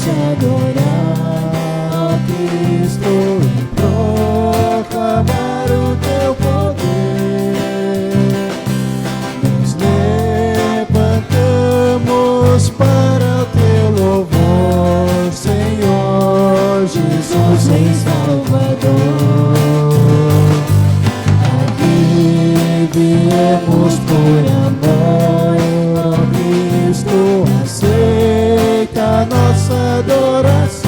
te adorar, ó Cristo, e proclamar o teu poder. Nos levantamos para o teu louvor, Senhor Jesus, Rei Salvador. Aqui viemos por amor, ó Cristo, aceita a nossa adoração.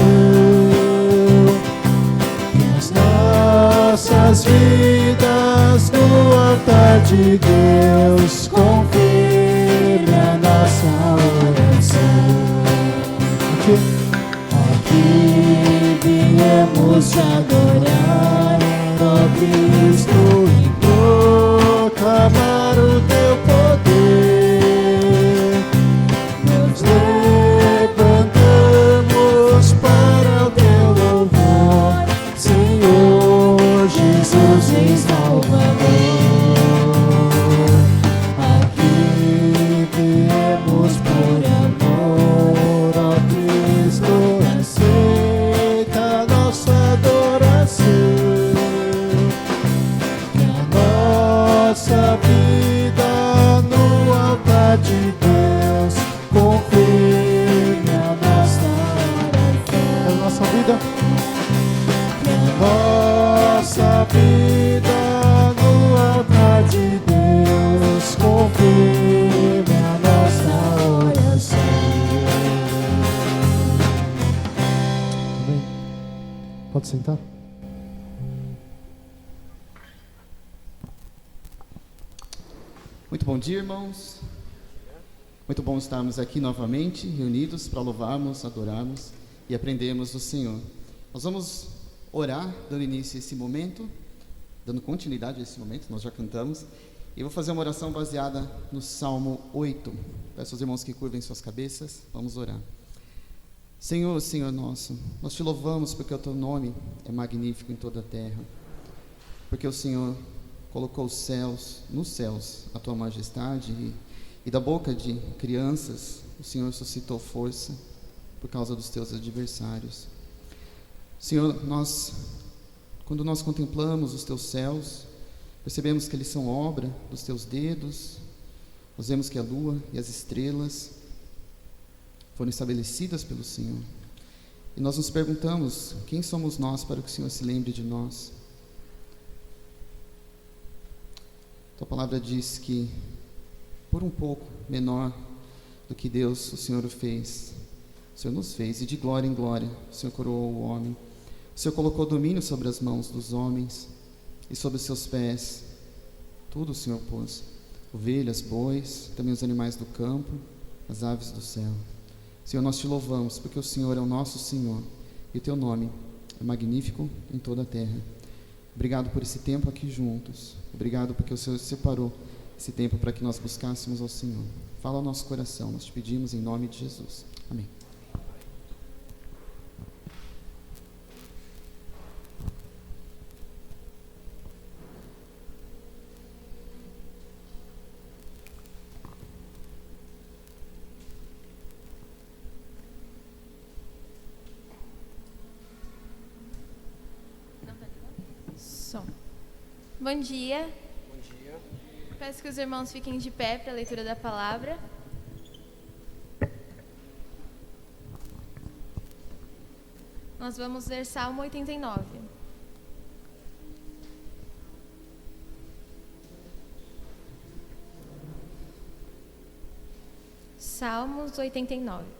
Que as nossas vidas no altar de Deus confirme a nossa oração. Aqui viemos te adorar, ó Cristo, e proclamar o teu poder. Nos levantamos para o teu louvor, Senhor Jesus, Rei Salvador. Aqui viemos por amor, ó Cristo, aceita a nossa adoração. Que a nossa vida no altar de Deus confirme a nossa oração. A nossa vida, que a nossa vida no altar de Deus confirme a nossa oração. Amém. Pode sentar. Muito bom dia, irmãos. Muito bom estarmos aqui novamente, reunidos para louvarmos, adorarmos e aprendermos do Senhor. Nós vamos orar, dando início a esse momento, dando continuidade a esse momento, nós já cantamos. E vou fazer uma oração baseada no Salmo 8. Peço aos irmãos que curvem suas cabeças, vamos orar. Senhor, Senhor nosso, nós te louvamos porque o teu nome é magnífico em toda a terra. Porque o Senhor colocou os céus, nos céus, a tua majestade, e da boca de crianças o Senhor suscitou força por causa dos teus adversários. Senhor, quando nós contemplamos os teus céus, percebemos que eles são obra dos teus dedos. Nós vemos que a lua e as estrelas foram estabelecidas pelo Senhor, e nós nos perguntamos: quem somos nós para que o Senhor se lembre de nós? Tua palavra diz que por um pouco menor do que Deus, o Senhor o fez. O Senhor nos fez, e de glória em glória o Senhor coroou o homem. O Senhor colocou domínio sobre as mãos dos homens, e sobre os seus pés tudo o Senhor pôs: ovelhas, bois, também os animais do campo, as aves do céu. Senhor, nós te louvamos porque o Senhor é o nosso Senhor, e o teu nome é magnífico em toda a terra. Obrigado por esse tempo aqui juntos. Obrigado porque o Senhor separou esse tempo para que nós buscássemos ao Senhor. Fala ao nosso coração, nós te pedimos em nome de Jesus. Amém. Bom dia. Bom dia. Peço que os irmãos fiquem de pé para a leitura da palavra. Nós vamos ler Salmo 89. Salmos 89.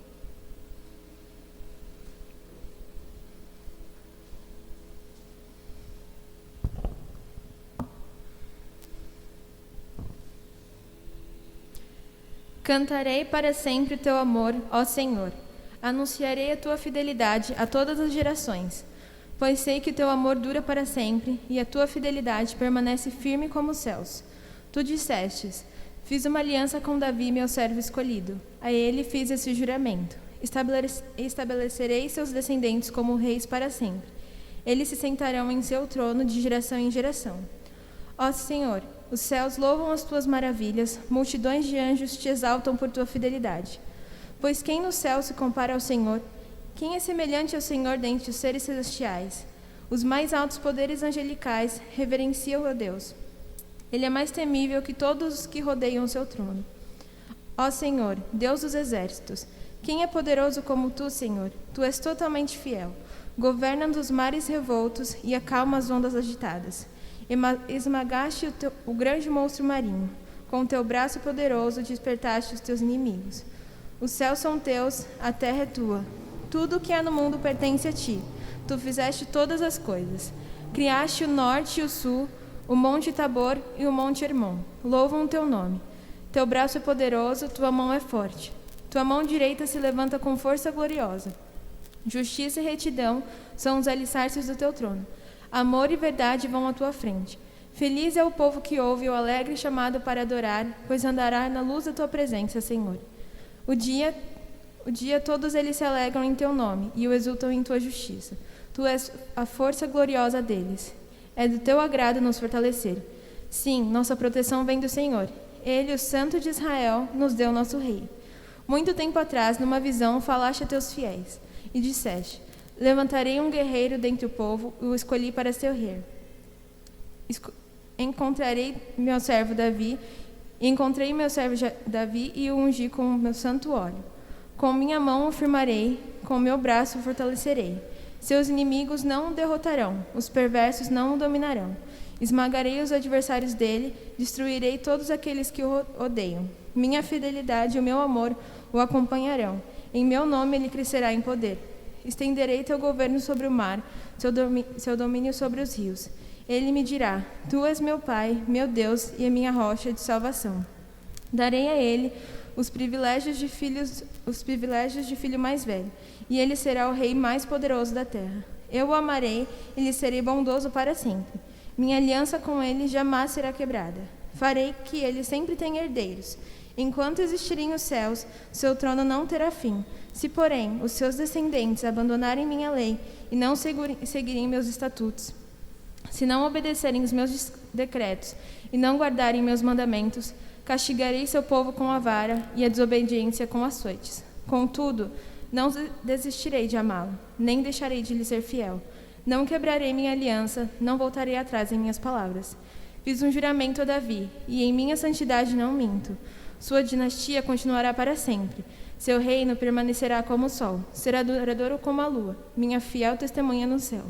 Cantarei para sempre o teu amor, ó Senhor. Anunciarei a tua fidelidade a todas as gerações, pois sei que o teu amor dura para sempre e a tua fidelidade permanece firme como os céus. Tu dissestes: fiz uma aliança com Davi, meu servo escolhido. A ele fiz esse juramento: estabelecerei seus descendentes como reis para sempre. Eles se sentarão em seu trono de geração em geração. Ó Senhor, os céus louvam as tuas maravilhas, multidões de anjos te exaltam por tua fidelidade. Pois quem no céu se compara ao Senhor? Quem é semelhante ao Senhor dentre os seres celestiais? Os mais altos poderes angelicais reverenciam a Deus. Ele é mais temível que todos os que rodeiam o seu trono. Ó Senhor, Deus dos exércitos, quem é poderoso como tu, Senhor? Tu és totalmente fiel. Governa dos mares revoltos e acalma as ondas agitadas. Esmagaste o grande monstro marinho. Com teu braço poderoso despertaste os teus inimigos. Os céus são teus, a terra é tua. Tudo o que há no mundo pertence a ti. Tu fizeste todas as coisas. Criaste o norte e o sul, o monte Tabor e o monte Hermon. Louvam o teu nome. Teu braço é poderoso, tua mão é forte. Tua mão direita se levanta com força gloriosa. Justiça e retidão são os alicerces do teu trono. Amor e verdade vão à tua frente. Feliz é o povo que ouve o alegre chamado para adorar, pois andará na luz da tua presença, Senhor. O dia todos eles se alegram em teu nome e o exultam em tua justiça. Tu és a força gloriosa deles. É do teu agrado nos fortalecer. Sim, nossa proteção vem do Senhor. Ele, o Santo de Israel, nos deu nosso Rei. Muito tempo atrás, numa visão, falaste a teus fiéis e disseste: levantarei um guerreiro dentre o povo e o escolhi para ser rei. Encontrei meu servo Davi e o ungi com o meu santo óleo. Com minha mão o firmarei, com meu braço o fortalecerei. Seus inimigos não o derrotarão, os perversos não o dominarão. Esmagarei os adversários dele, destruirei todos aqueles que o odeiam. Minha fidelidade e o meu amor o acompanharão. Em meu nome ele crescerá em poder. Estenderei teu governo sobre o mar, seu domínio sobre os rios. Ele me dirá: tu és meu Pai, meu Deus e a minha rocha de salvação. Darei a ele os privilégios de filho mais velho, e ele será o rei mais poderoso da terra. Eu o amarei e lhe serei bondoso para sempre. Minha aliança com ele jamais será quebrada. Farei que ele sempre tenha herdeiros. Enquanto existirem os céus, seu trono não terá fim. Se, porém, os seus descendentes abandonarem minha lei e não seguirem meus estatutos, se não obedecerem os meus decretos e não guardarem meus mandamentos, castigarei seu povo com a vara e a desobediência com açoites. Contudo, não desistirei de amá-lo, nem deixarei de lhe ser fiel. Não quebrarei minha aliança, não voltarei atrás em minhas palavras. Fiz um juramento a Davi, e em minha santidade não minto. Sua dinastia continuará para sempre. Seu reino permanecerá como o sol, será duradouro como a lua, minha fiel testemunha no céu.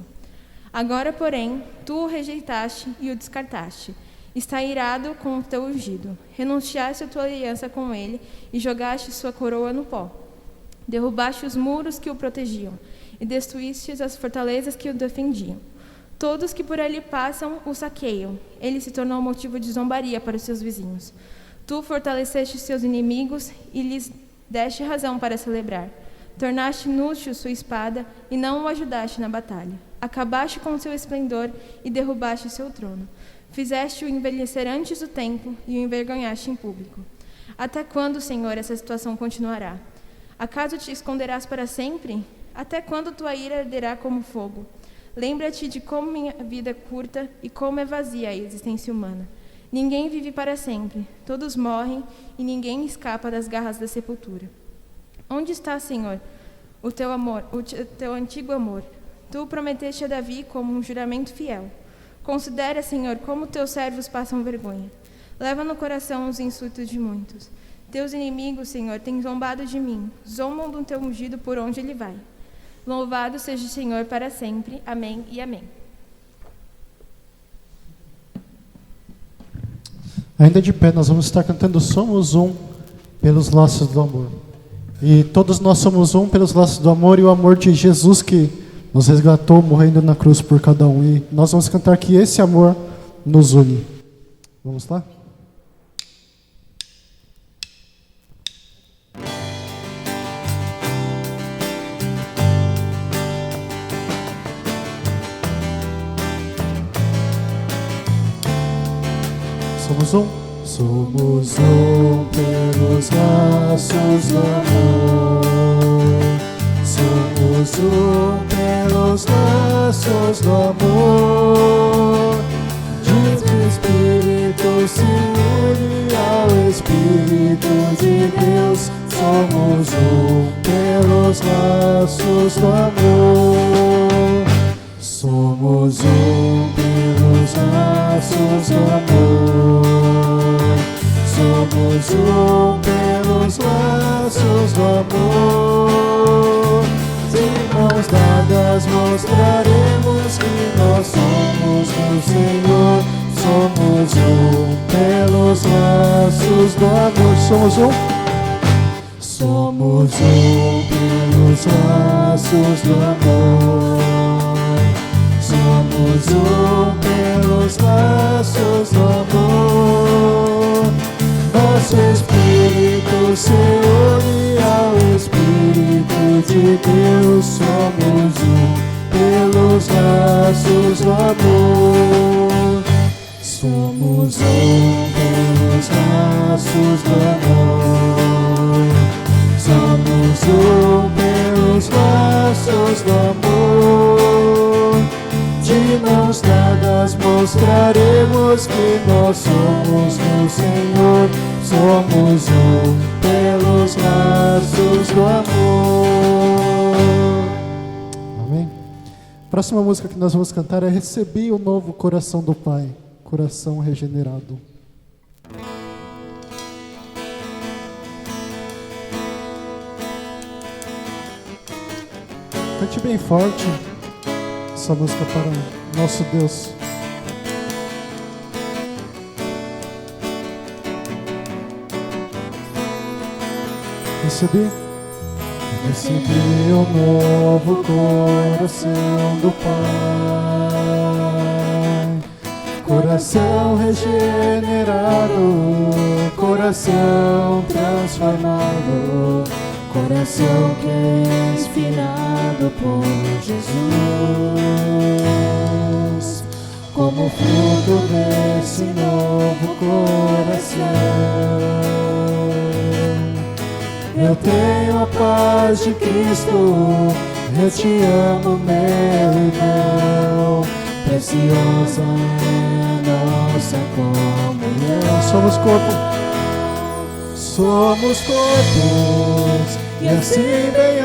Agora, porém, tu o rejeitaste e o descartaste. Está irado com o teu ungido. Renunciaste a tua aliança com ele e jogaste sua coroa no pó. Derrubaste os muros que o protegiam e destruíste as fortalezas que o defendiam. Todos que por ali passam o saqueiam. Ele se tornou motivo de zombaria para os seus vizinhos. Tu fortaleceste seus inimigos e lhes deste razão para celebrar. Tornaste inútil sua espada e não o ajudaste na batalha. Acabaste com seu esplendor e derrubaste seu trono. Fizeste-o envelhecer antes do tempo e o envergonhaste em público. Até quando, Senhor, essa situação continuará? Acaso te esconderás para sempre? Até quando tua ira arderá como fogo? Lembra-te de como minha vida é curta e como é vazia a existência humana. Ninguém vive para sempre, todos morrem e ninguém escapa das garras da sepultura. Onde está, Senhor, o teu amor, o teu antigo amor? Tu prometeste a Davi como um juramento fiel. Considera, Senhor, como teus servos passam vergonha. Leva no coração os insultos de muitos. Teus inimigos, Senhor, têm zombado de mim, zombam do teu ungido por onde ele vai. Louvado seja o Senhor para sempre. Amém e amém. Ainda de pé, nós vamos estar cantando Somos Um pelos laços do amor. E todos nós somos um pelos laços do amor e o amor de Jesus que nos resgatou morrendo na cruz por cada um. E nós vamos cantar que esse amor nos une. Vamos lá? Somos um. Somos um pelos laços do amor. Somos um pelos laços do amor. Diz que o Espírito se une ao Espírito de Deus. Somos um pelos pelos laços do amor. Somos um pelos laços do amor. Somos um pelos laços do amor. De mãos dadas mostraremos que nós somos do Senhor. Somos um pelos laços do amor. Somos um. Somos um pelos laços do amor. Somos um pelos laços do amor. Nosso Espírito se une ao Espírito de Deus. Somos um pelos laços do amor. Somos um pelos laços do amor. Somos um pelos laços do amor. De mãos dadas mostraremos que nós somos do Senhor. Somos um pelos laços do amor. Amém? A próxima música que nós vamos cantar é Recebi o Novo Coração do Pai, coração regenerado. Cante bem forte essa música para nosso Deus. Recebi o novo coração do Pai, coração regenerado, coração transformado, coração que é inspirado por Jesus. Como fruto desse novo coração, eu tenho a paz de Cristo, eu te amo, meu irmão. Preciosa é a nossa comunhão. Somos corpo, somos corpos, e assim bem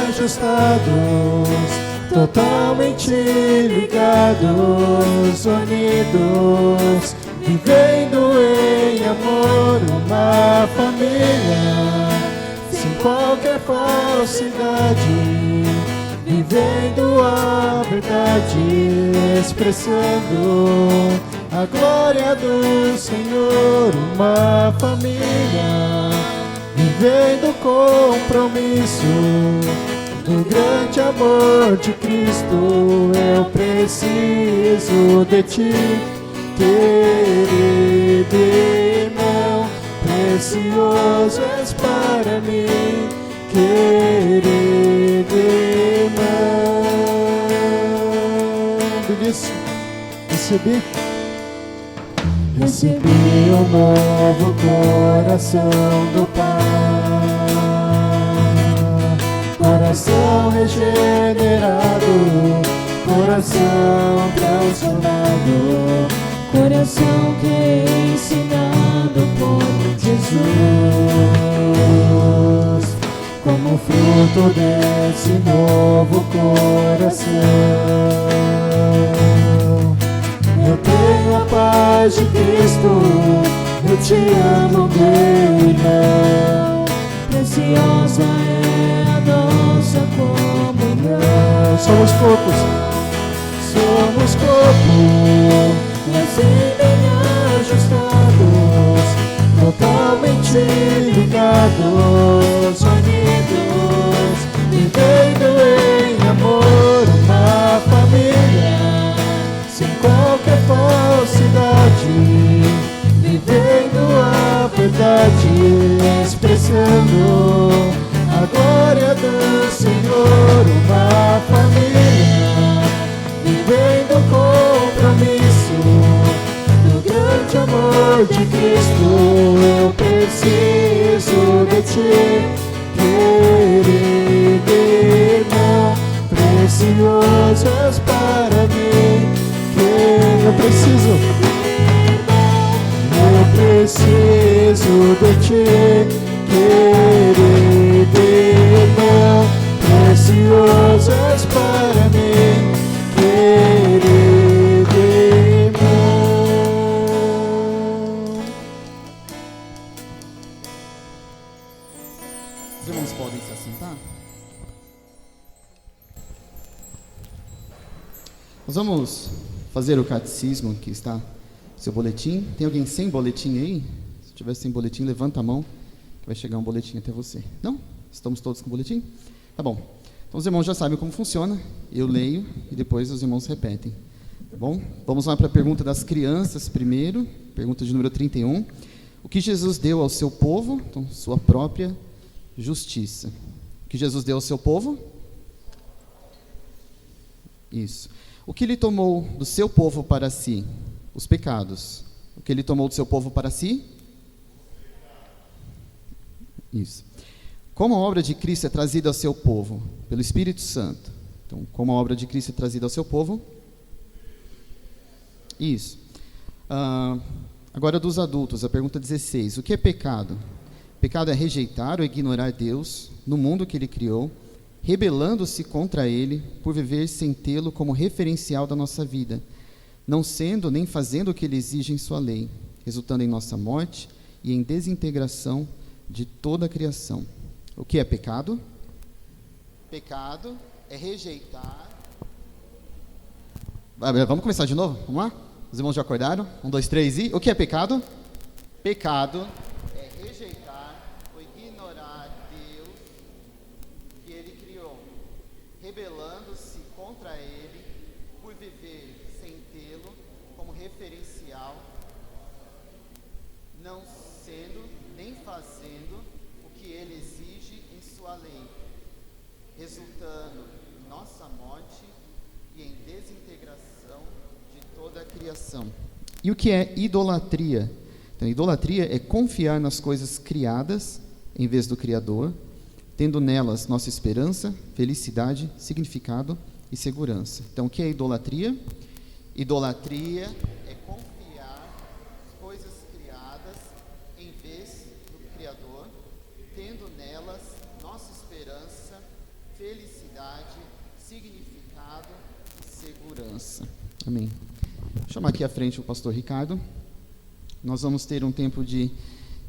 ajustados, totalmente ligados, unidos, vivendo em amor, uma família. Sem qualquer falsidade, vivendo a verdade, expressando a glória do Senhor, uma família, vivendo o compromisso do grande amor de Cristo. Eu preciso de ti, querido irmão, precioso és para mim, querido irmão. Belíssimo. Recebi um novo coração do Pai, coração regenerado, coração transformado, coração que é ensinado por Jesus. Como fruto desse novo coração, eu tenho a paz de Cristo, eu te amo, meu irmão. Preciosa é a nossa comunhão. Somos corpos, e assim bem ajustados, totalmente ligados, unidos, vivendo em amor, uma família. Sem qualquer falsidade, vivendo a verdade, expressando a glória do Senhor, uma família, vivendo o compromisso do grande amor de Cristo. Eu preciso de ti, querido irmão, precioso és para mim. Eu preciso de ti, querido irmão, Nós vamos fazer o catecismo que está no seu boletim. Tem alguém sem boletim aí? Se tiver sem boletim, levanta a mão, que vai chegar um boletim até você. Não? Estamos todos com boletim? Tá bom. Então os irmãos já sabem como funciona. Eu leio e depois os irmãos repetem. Tá bom? Vamos lá para a pergunta das crianças primeiro. Pergunta de número 31. O que Jesus deu ao seu povo? Então, sua própria justiça. O que Jesus deu ao seu povo? Isso. O que ele tomou do seu povo para si? Os pecados. O que ele tomou do seu povo para si? Isso. Como a obra de Cristo é trazida ao seu povo? Pelo Espírito Santo. Então, como a obra de Cristo é trazida ao seu povo? Isso. Agora dos adultos, a pergunta 16. O que é pecado? Pecado é rejeitar ou ignorar Deus no mundo que Ele criou, rebelando-se contra Ele por viver sem tê-lo como referencial da nossa vida, não sendo nem fazendo o que Ele exige em sua lei, resultando em nossa morte e em desintegração de toda a criação. O que é pecado? Pecado é rejeitar... Vamos começar de novo? Vamos lá? Os irmãos já acordaram? 1, 2, 3 e... O que é pecado? Pecado é rejeitar ou ignorar Deus que Ele criou, rebelando-se contra Ele por viver sem tê-lo como referencial, não sendo nem fazendo o que Ele exige em sua lei, resultando em nossa morte e em desintegração de toda a criação. E o que é idolatria? Então, idolatria é confiar nas coisas criadas em vez do Criador, tendo nelas nossa esperança, felicidade, significado e segurança. Então, o que é idolatria? Idolatria é confiar nas coisas criadas em vez do Criador, tendo nelas nossa esperança, felicidade, significado e segurança. Amém. Vou chamar aqui à frente o pastor Ricardo. Nós vamos ter um tempo de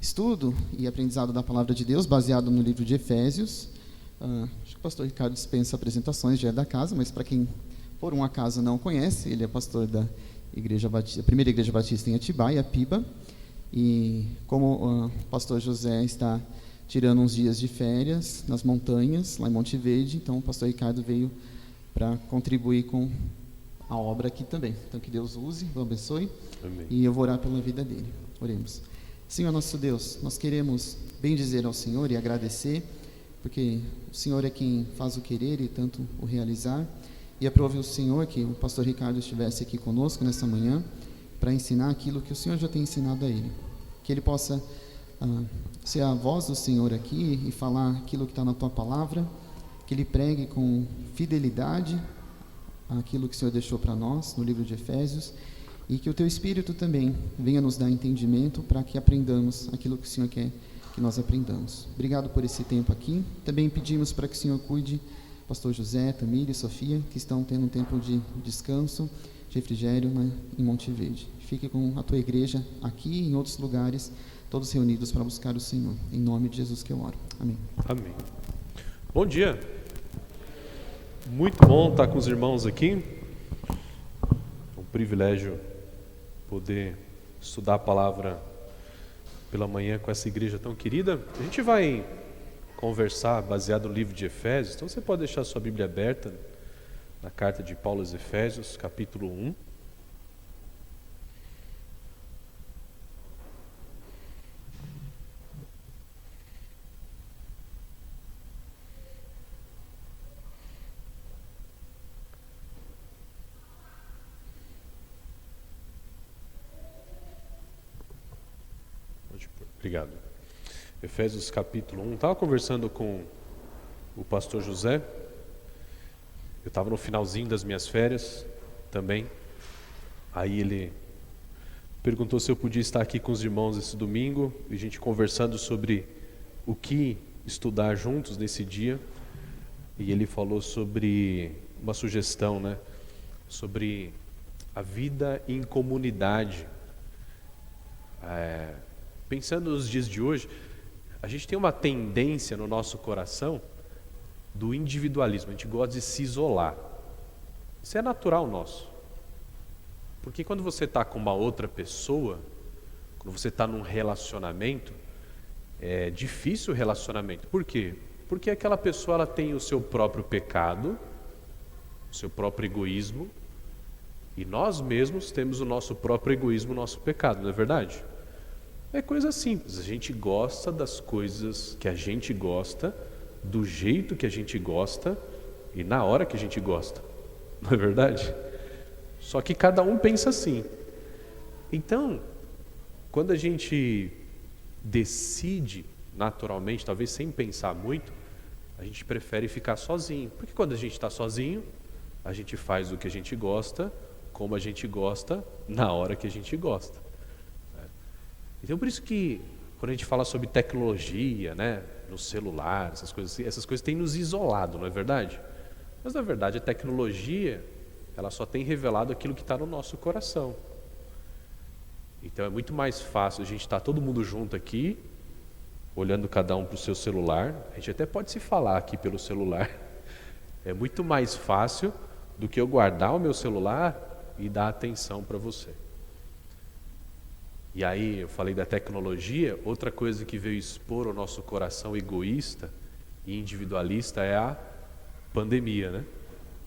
estudo e aprendizado da Palavra de Deus, baseado no livro de Efésios. Acho que o pastor Ricardo dispensa apresentações, já é da casa, mas para quem, por um acaso, não conhece, ele é pastor da primeira Igreja Batista em Atibaia, Piba. E como o pastor José está tirando uns dias de férias nas montanhas, lá em Monte Verde, então o pastor Ricardo veio para contribuir com a obra aqui também. Então, que Deus use, o abençoe. Amém. E eu vou orar pela vida dele. Oremos. Senhor nosso Deus, nós queremos bendizer ao Senhor e agradecer, porque o Senhor é quem faz o querer e tanto o realizar. E aprove o Senhor que o pastor Ricardo estivesse aqui conosco nessa manhã para ensinar aquilo que o Senhor já tem ensinado a ele. Que ele possa ser a voz do Senhor aqui e falar aquilo que está na tua palavra, que ele pregue com fidelidade aquilo que o Senhor deixou para nós no livro de Efésios, e que o teu Espírito também venha nos dar entendimento para que aprendamos aquilo que o Senhor quer que nós aprendamos. Obrigado por esse tempo aqui. Também pedimos para que o Senhor cuide pastor José, Tamir e Sofia, que estão tendo um tempo de descanso, de refrigério em Monte Verde. Fique com a tua igreja aqui e em outros lugares, todos reunidos para buscar o Senhor. Em nome de Jesus que eu oro. Amém. Amém. Bom dia. Muito bom estar com os irmãos aqui. É um privilégio poder estudar a palavra pela manhã com essa igreja tão querida. A gente vai conversar baseado no livro de Efésios, então você pode deixar sua Bíblia aberta na carta de Paulo aos Efésios, capítulo 1. Obrigado. Efésios capítulo 1. Estava conversando com o pastor José. Eu estava no finalzinho das minhas férias também. Aí ele perguntou se eu podia estar aqui com os irmãos esse domingo, e a gente conversando sobre o que estudar juntos nesse dia. E ele falou sobre uma sugestão, né? Sobre a vida em comunidade. Pensando nos dias de hoje, a gente tem uma tendência no nosso coração do individualismo. A gente gosta de se isolar. Isso é natural nosso. Porque quando você está com uma outra pessoa, quando você está num relacionamento, é difícil o relacionamento. Por quê? Porque aquela pessoa ela tem o seu próprio pecado, o seu próprio egoísmo, e nós mesmos temos o nosso próprio egoísmo, o nosso pecado, não é verdade? É coisa simples, a gente gosta das coisas que a gente gosta, do jeito que a gente gosta e na hora que a gente gosta, não é verdade? Só que cada um pensa assim. Então, quando a gente decide naturalmente, talvez sem pensar muito, a gente prefere ficar sozinho. Porque quando a gente está sozinho, a gente faz o que a gente gosta, como a gente gosta, na hora que a gente gosta. Então, por isso que quando a gente fala sobre tecnologia, né, no celular, essas coisas têm nos isolado, não é verdade? Mas na verdade a tecnologia, ela só tem revelado aquilo que está no nosso coração. Então é muito mais fácil a gente estar todo mundo junto aqui, olhando cada um para o seu celular. A gente até pode se falar aqui pelo celular. É muito mais fácil do que eu guardar o meu celular e dar atenção para você. E aí eu falei da tecnologia, outra coisa que veio expor o nosso coração egoísta e individualista é a pandemia, né?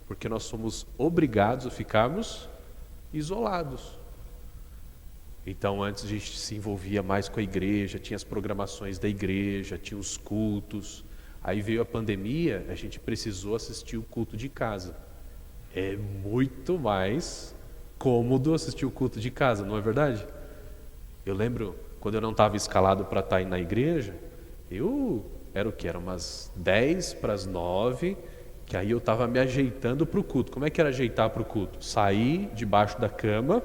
Porque nós somos obrigados a ficarmos isolados. Então antes a gente se envolvia mais com a igreja, tinha as programações da igreja, tinha os cultos. Aí veio a pandemia, a gente precisou assistir o culto de casa. É muito mais cômodo assistir o culto de casa, não é verdade? Eu lembro, quando eu não estava escalado para estar aí na igreja, era o quê? Era umas 10 para as 9, que aí eu estava me ajeitando para o culto. Como é que era ajeitar para o culto? Sair debaixo da cama,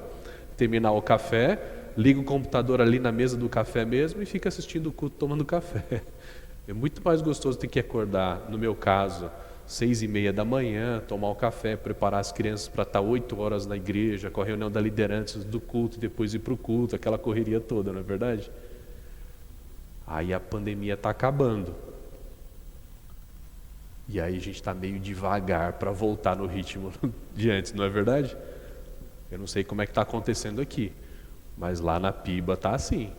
terminar o café, liga o computador ali na mesa do café mesmo e fica assistindo o culto tomando café. É muito mais gostoso ter que acordar, no meu caso, 6h30 da manhã, tomar o café, preparar as crianças para estar 8 horas na igreja, com a reunião da liderança do culto, e depois ir para o culto, aquela correria toda, não é verdade? Aí a pandemia está acabando. E aí a gente está meio devagar para voltar no ritmo de antes, não é verdade? Eu não sei como é que está acontecendo aqui, mas lá na Piba está assim.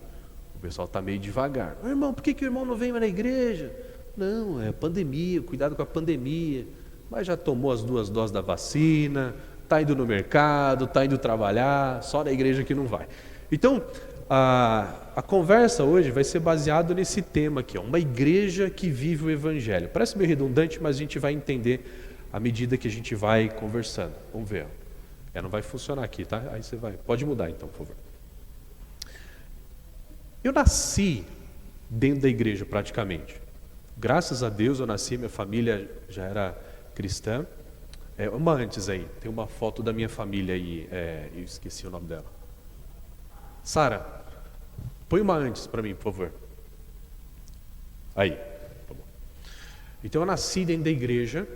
O pessoal está meio devagar. Irmão, por que o irmão não vem mais na igreja? Não, é pandemia, cuidado com a pandemia. Mas já tomou as 2 doses da vacina, está indo no mercado, está indo trabalhar, só na igreja que não vai. Então, a conversa hoje vai ser baseada nesse tema aqui, ó, uma igreja que vive o evangelho. Parece meio redundante, mas a gente vai entender à medida que a gente vai conversando. Vamos ver. Não vai funcionar aqui, tá? Aí você vai. Pode mudar então, por favor. Eu nasci dentro da igreja praticamente. Graças a Deus eu nasci, minha família já era cristã. Uma antes aí, tem uma foto da minha família aí, eu esqueci o nome dela. Sara, põe uma antes para mim, por favor. Aí, tá bom. Então eu nasci dentro da igreja.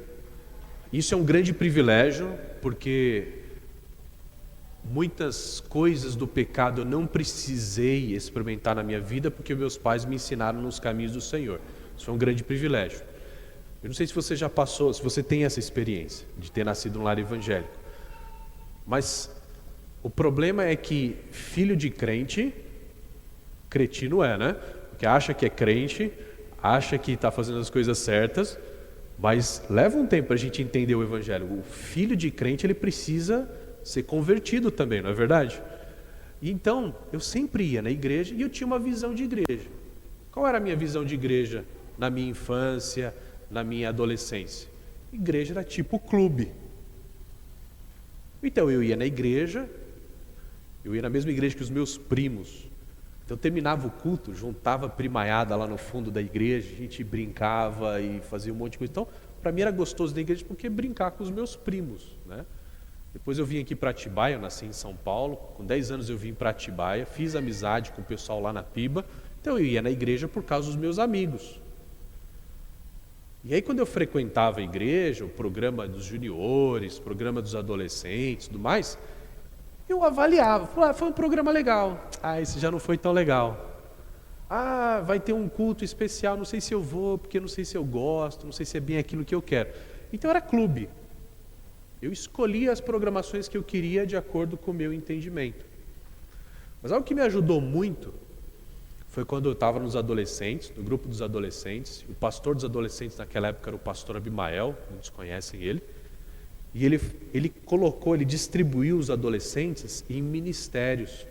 Isso é um grande privilégio, porque muitas coisas do pecado eu não precisei experimentar na minha vida, porque meus pais me ensinaram nos caminhos do Senhor. Isso foi um grande privilégio. Eu não sei se você já passou, se você tem essa experiência de ter nascido num lar evangélico. Mas o problema é que filho de crente, cretino é, né? Porque acha que é crente, acha que está fazendo as coisas certas, mas leva um tempo para a gente entender o evangelho. O filho de crente, ele precisa ser convertido também, não é verdade? E então, eu sempre ia na igreja e eu tinha uma visão de igreja. Qual era a minha visão de igreja na minha infância, na minha adolescência? Igreja era tipo clube. Então eu ia na igreja, eu ia na mesma igreja que os meus primos. Então terminava o culto, juntava a primaiada lá no fundo da igreja, a gente brincava e fazia um monte de coisa. Então, para mim era gostoso na igreja porque brincar com os meus primos, né? Depois eu vim aqui para Atibaia, eu nasci em São Paulo, com 10 anos eu vim para Atibaia, fiz amizade com o pessoal lá na Piba, então eu ia na igreja por causa dos meus amigos. E aí quando eu frequentava a igreja, o programa dos juniores, o programa dos adolescentes, tudo mais, eu avaliava, foi um programa legal, esse já não foi tão legal. Vai ter um culto especial, não sei se eu vou, porque não sei se eu gosto, não sei se é bem aquilo que eu quero. Então era clube. Eu escolhi as programações que eu queria de acordo com o meu entendimento. Mas algo que me ajudou muito foi quando eu estava nos adolescentes, no grupo dos adolescentes. O pastor dos adolescentes naquela época era o pastor Abimael, muitos conhecem ele. E ele distribuiu os adolescentes em ministérios.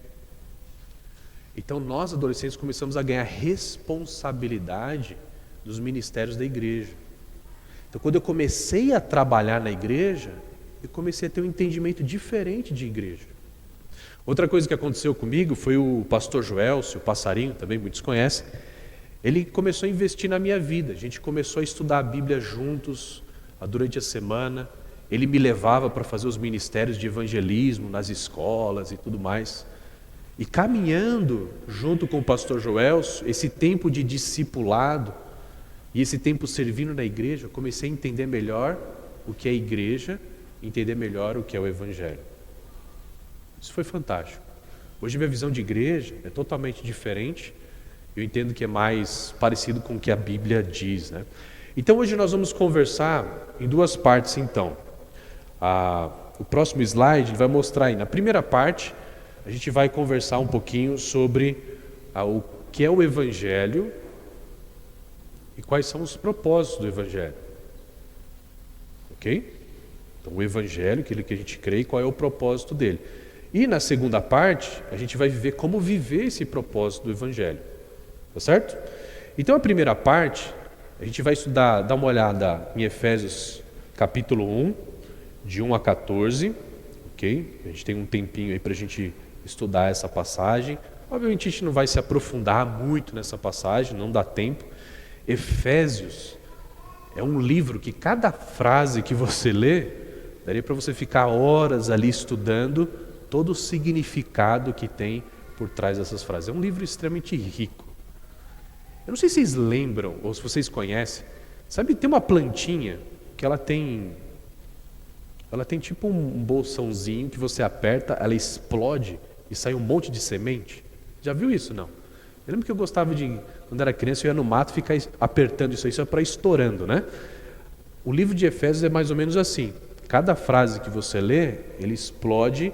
Então nós adolescentes começamos a ganhar responsabilidade dos ministérios da igreja. Então quando eu comecei a trabalhar na igreja, eu comecei a ter um entendimento diferente de igreja. Outra coisa que aconteceu comigo foi o pastor Joelcio, o passarinho, também muitos conhecem. Ele começou a investir na minha vida. A gente começou a estudar a Bíblia juntos durante a semana. Ele me levava para fazer os ministérios de evangelismo nas escolas e tudo mais. E caminhando junto com o pastor Joelcio, esse tempo de discipulado e esse tempo servindo na igreja, eu comecei a entender melhor o que é igreja, entender melhor o que é o evangelho. Isso foi fantástico. Hoje minha visão de igreja é totalmente diferente. Eu entendo que é mais parecido com o que a Bíblia diz, né? Então hoje nós vamos conversar em duas partes então. O próximo slide vai mostrar aí. Na primeira parte, a gente vai conversar um pouquinho sobre o que é o Evangelho e quais são os propósitos do Evangelho. Ok? Então o Evangelho, aquilo que a gente crê e qual é o propósito dele. E na segunda parte, a gente vai ver como viver esse propósito do Evangelho. Tá certo? Então a primeira parte, a gente vai estudar, dar uma olhada em Efésios capítulo 1, de 1 a 14, ok? A gente tem um tempinho aí para a gente estudar essa passagem. Obviamente a gente não vai se aprofundar muito nessa passagem, não dá tempo. Efésios é um livro que cada frase que você lê, daria para você ficar horas ali estudando todo o significado que tem por trás dessas frases. É um livro extremamente rico. Eu não sei se vocês lembram, ou se vocês conhecem, sabe, tem uma plantinha que ela tem tipo um bolsãozinho que você aperta, ela explode e sai um monte de semente. Já viu isso, não? Eu lembro que eu gostava de, quando era criança, eu ia no mato ficar apertando isso é para estourando, né? O livro de Efésios é mais ou menos assim. Cada frase que você lê, ele explode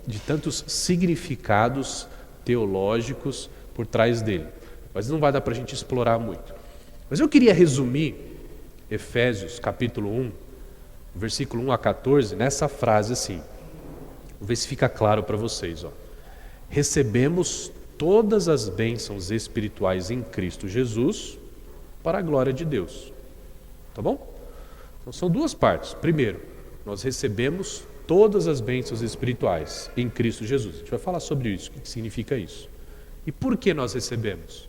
de tantos significados teológicos por trás dele. Mas não vai dar para a gente explorar muito. Mas eu queria resumir Efésios capítulo 1, versículo 1 a 14, nessa frase assim. Vou ver se fica claro para vocês. Recebemos todas as bênçãos espirituais em Cristo Jesus para a glória de Deus. Tá bom? Então são duas partes. Primeiro, nós recebemos todas as bênçãos espirituais em Cristo Jesus. A gente vai falar sobre isso, o que significa isso. E por que nós recebemos?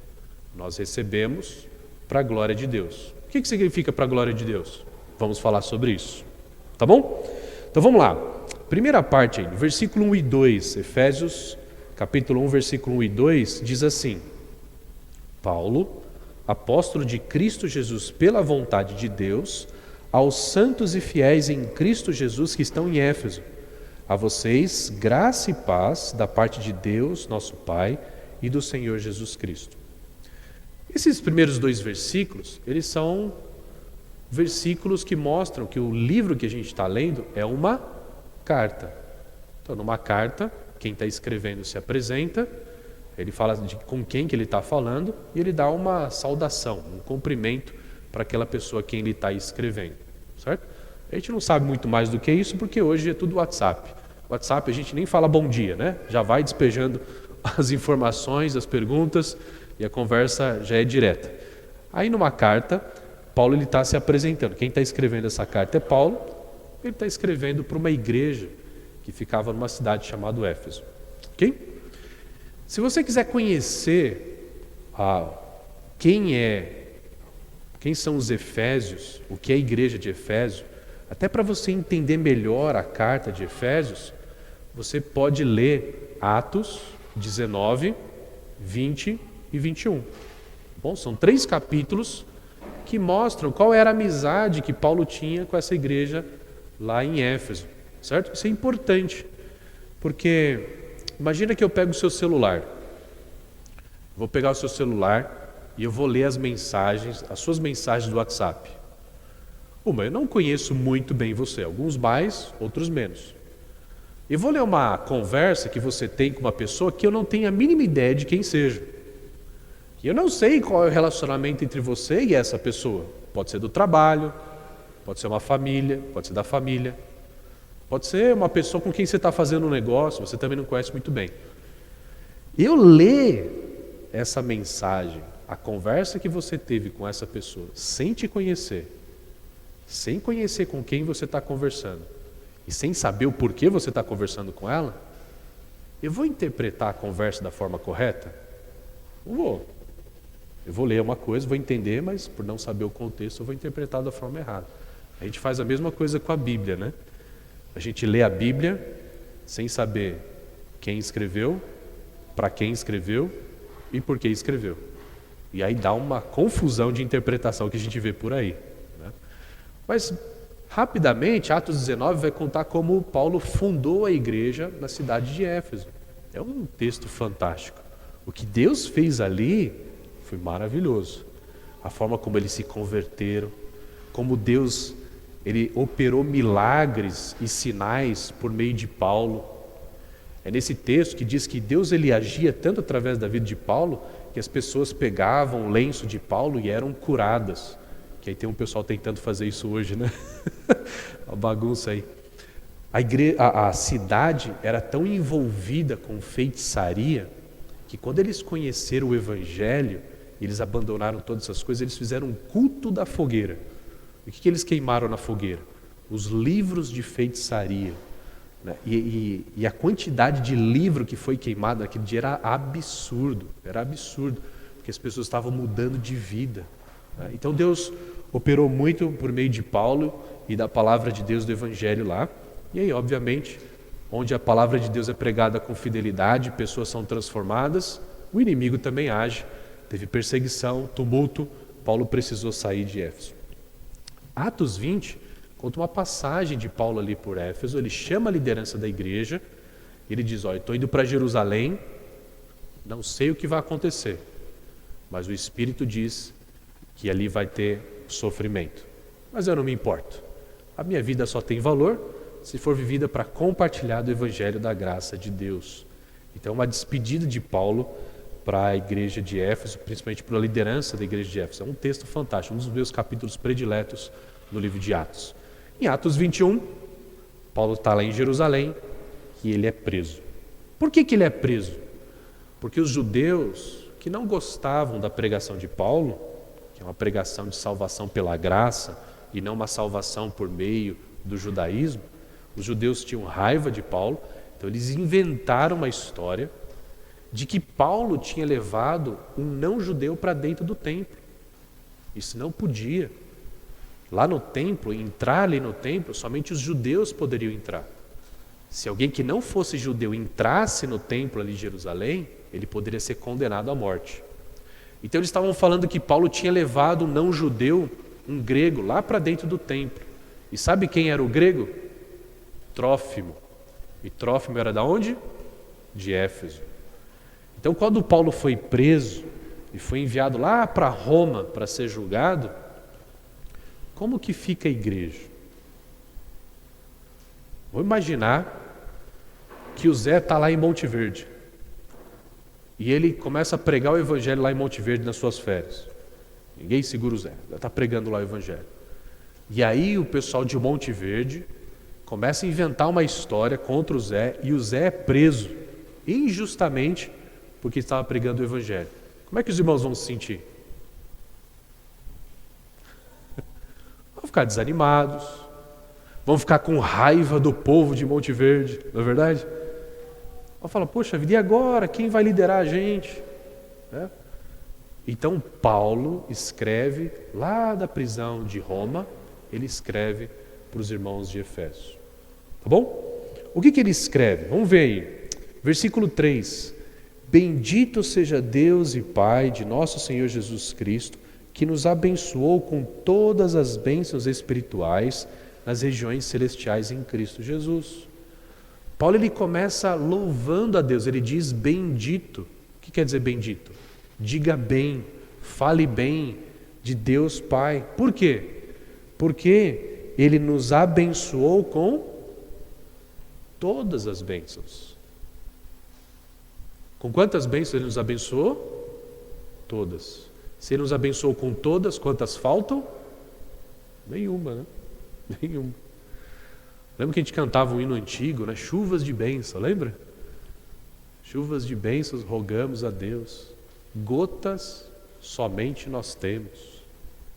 Nós recebemos para a glória de Deus. O que significa para a glória de Deus? Vamos falar sobre isso. Tá bom? Então vamos lá. Primeira parte aí, versículo 1 e 2, Efésios capítulo 1, versículo 1 e 2, diz assim: Paulo, apóstolo de Cristo Jesus pela vontade de Deus, aos santos e fiéis em Cristo Jesus que estão em Éfeso, a vocês graça e paz da parte de Deus, nosso Pai, e do Senhor Jesus Cristo. Esses primeiros dois versículos, eles são versículos que mostram que o livro que a gente está lendo é uma carta. Então, numa carta, quem está escrevendo se apresenta, ele fala com quem que ele está falando e ele dá uma saudação, um cumprimento para aquela pessoa a quem ele está escrevendo, certo? A gente não sabe muito mais do que isso porque hoje é tudo WhatsApp. WhatsApp a gente nem fala bom dia, né? Já vai despejando as informações, as perguntas e a conversa já é direta. Aí numa carta, Paulo está se apresentando. Quem está escrevendo essa carta é Paulo. Ele está escrevendo para uma igreja que ficava numa cidade chamada Éfeso. Ok? Se você quiser conhecer quem são os Efésios, o que é a igreja de Efésio, até para você entender melhor a carta de Efésios, você pode ler Atos 19, 20 e 21. Bom, são 3 capítulos que mostram qual era a amizade que Paulo tinha com essa igreja lá em Éfeso, certo? Isso é importante, porque imagina que eu pego o seu celular, vou pegar o seu celular e eu vou ler as suas mensagens do WhatsApp. Eu não conheço muito bem você, alguns mais, outros menos. E vou ler uma conversa que você tem com uma pessoa que eu não tenho a mínima ideia de quem seja. E eu não sei qual é o relacionamento entre você e essa pessoa. Pode ser do trabalho, pode ser uma família, pode ser da família, pode ser uma pessoa com quem você está fazendo um negócio, você também não conhece muito bem. Eu ler essa mensagem, a conversa que você teve com essa pessoa, sem te conhecer, sem conhecer com quem você está conversando, e sem saber o porquê você está conversando com ela, eu vou interpretar a conversa da forma correta? Não vou. Eu vou ler uma coisa, vou entender, mas por não saber o contexto, eu vou interpretar da forma errada. A gente faz a mesma coisa com a Bíblia, né? A gente lê a Bíblia sem saber quem escreveu, para quem escreveu e por que escreveu. E aí dá uma confusão de interpretação que a gente vê por aí, né? Mas, rapidamente, Atos 19 vai contar como Paulo fundou a igreja na cidade de Éfeso. É um texto fantástico. O que Deus fez ali foi maravilhoso. A forma como eles se converteram, como Deus ele operou milagres e sinais por meio de Paulo. É nesse texto que diz que Deus ele agia tanto através da vida de Paulo, que as pessoas pegavam o lenço de Paulo e eram curadas. Que aí tem um pessoal tentando fazer isso hoje, né? Uma bagunça aí. A cidade era tão envolvida com feitiçaria, que quando eles conheceram o Evangelho, eles abandonaram todas essas coisas, eles fizeram um culto da fogueira. O que eles queimaram na fogueira? Os livros de feitiçaria, né? E a quantidade de livro que foi queimado naquele dia era absurdo, porque as pessoas estavam mudando de vida, né? Então Deus operou muito por meio de Paulo e da palavra de Deus do Evangelho lá, e aí obviamente, onde a palavra de Deus é pregada com fidelidade, pessoas são transformadas, o inimigo também age, teve perseguição, tumulto, Paulo precisou sair de Éfeso. Atos 20 conta uma passagem de Paulo ali por Éfeso, ele chama a liderança da igreja, ele diz, olha, estou indo para Jerusalém, não sei o que vai acontecer, mas o Espírito diz que ali vai ter sofrimento. Mas eu não me importo, a minha vida só tem valor se for vivida para compartilhar do Evangelho da graça de Deus. Então uma despedida de Paulo para a igreja de Éfeso, principalmente para a liderança da igreja de Éfeso. É um texto fantástico, um dos meus capítulos prediletos no livro de Atos. Em Atos 21, Paulo está lá em Jerusalém e ele é preso. Por que ele é preso? Porque os judeus que não gostavam da pregação de Paulo, que é uma pregação de salvação pela graça e não uma salvação por meio do judaísmo, os judeus tinham raiva de Paulo, então eles inventaram uma história de que Paulo tinha levado um não-judeu para dentro do templo. Isso não podia. Lá no templo, entrar ali no templo, somente os judeus poderiam entrar. Se alguém que não fosse judeu entrasse no templo ali em Jerusalém, ele poderia ser condenado à morte. Então eles estavam falando que Paulo tinha levado um não-judeu, um grego, lá para dentro do templo. E sabe quem era o grego? Trófimo. E Trófimo era da onde? De Éfeso. Então, quando Paulo foi preso e foi enviado lá para Roma para ser julgado, como que fica a igreja? Vou imaginar que o Zé está lá em Monte Verde e ele começa a pregar o Evangelho lá em Monte Verde nas suas férias. Ninguém segura o Zé, já está pregando lá o Evangelho. E aí o pessoal de Monte Verde começa a inventar uma história contra o Zé e o Zé é preso injustamente porque estava pregando o Evangelho. Como é que os irmãos vão se sentir? Vão ficar desanimados, vão ficar com raiva do povo de Monte Verde, não é verdade? Vão falar, poxa vida, e agora? Quem vai liderar a gente? Né? Então Paulo escreve, lá da prisão de Roma, ele escreve para os irmãos de Eféso. Tá bom? O que ele escreve? Vamos ver aí. Versículo 3. Bendito seja Deus e Pai de nosso Senhor Jesus Cristo, que nos abençoou com todas as bênçãos espirituais nas regiões celestiais em Cristo Jesus. Paulo ele começa louvando a Deus, ele diz bendito. O que quer dizer bendito? Diga bem, fale bem de Deus Pai. Por quê? Porque Ele nos abençoou com todas as bênçãos. Com quantas bênçãos Ele nos abençoou? Todas. Se Ele nos abençoou com todas, quantas faltam? Nenhuma, né? Nenhuma. Lembra que a gente cantava um hino antigo, né? Chuvas de bênção, lembra? Chuvas de bênçãos rogamos a Deus. Gotas somente nós temos.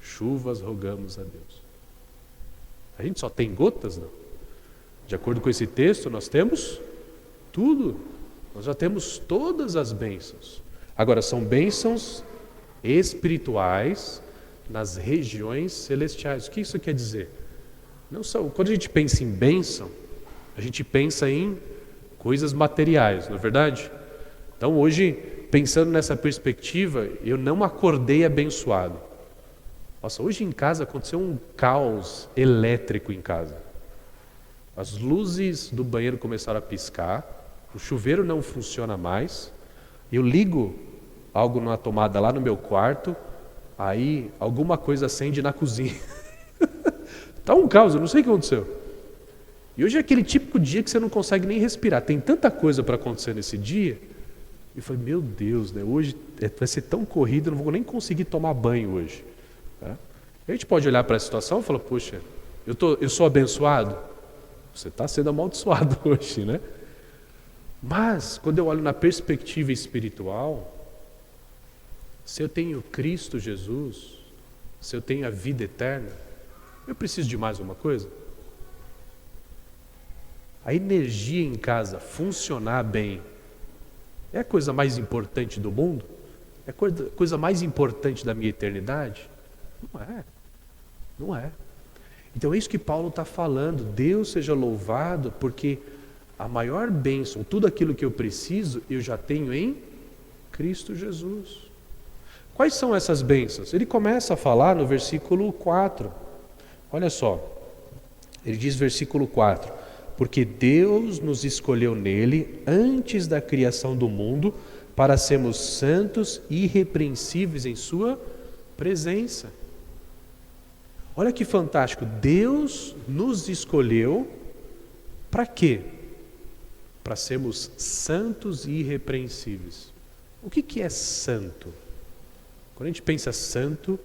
Chuvas rogamos a Deus. A gente só tem gotas, não? De acordo com esse texto, nós temos tudo. Nós já temos todas as bênçãos. Agora, são bênçãos espirituais nas regiões celestiais. O que isso quer dizer? Não só, quando a gente pensa em bênção, a gente pensa em coisas materiais, não é verdade? Então, hoje, pensando nessa perspectiva, eu não acordei abençoado. Nossa, hoje em casa aconteceu um caos elétrico em casa. As luzes do banheiro começaram a piscar, o chuveiro não funciona mais, eu ligo algo na tomada lá no meu quarto, aí alguma coisa acende na cozinha. Tá um caos, eu não sei o que aconteceu. E hoje é aquele típico dia que você não consegue nem respirar. Tem tanta coisa para acontecer nesse dia. E eu falei, meu Deus, né? Hoje vai ser tão corrido, eu não vou nem conseguir tomar banho hoje. Tá? A gente pode olhar para a situação e falar, poxa, eu sou abençoado? Você está sendo amaldiçoado hoje, né? Mas, quando eu olho na perspectiva espiritual, se eu tenho Cristo Jesus, se eu tenho a vida eterna, eu preciso de mais uma coisa? A energia em casa funcionar bem é a coisa mais importante do mundo? É a coisa mais importante da minha eternidade? Não é. Não é. Então é isso que Paulo está falando. Deus seja louvado, porque a maior bênção, tudo aquilo que eu preciso, eu já tenho em Cristo Jesus. Quais são essas bênçãos? Ele começa a falar no versículo 4. Olha só. Ele diz versículo 4. Porque Deus nos escolheu nele antes da criação do mundo para sermos santos e irrepreensíveis em sua presença. Olha que fantástico, Deus nos escolheu para quê? Para sermos santos e irrepreensíveis. O que é santo? Quando a gente pensa santo,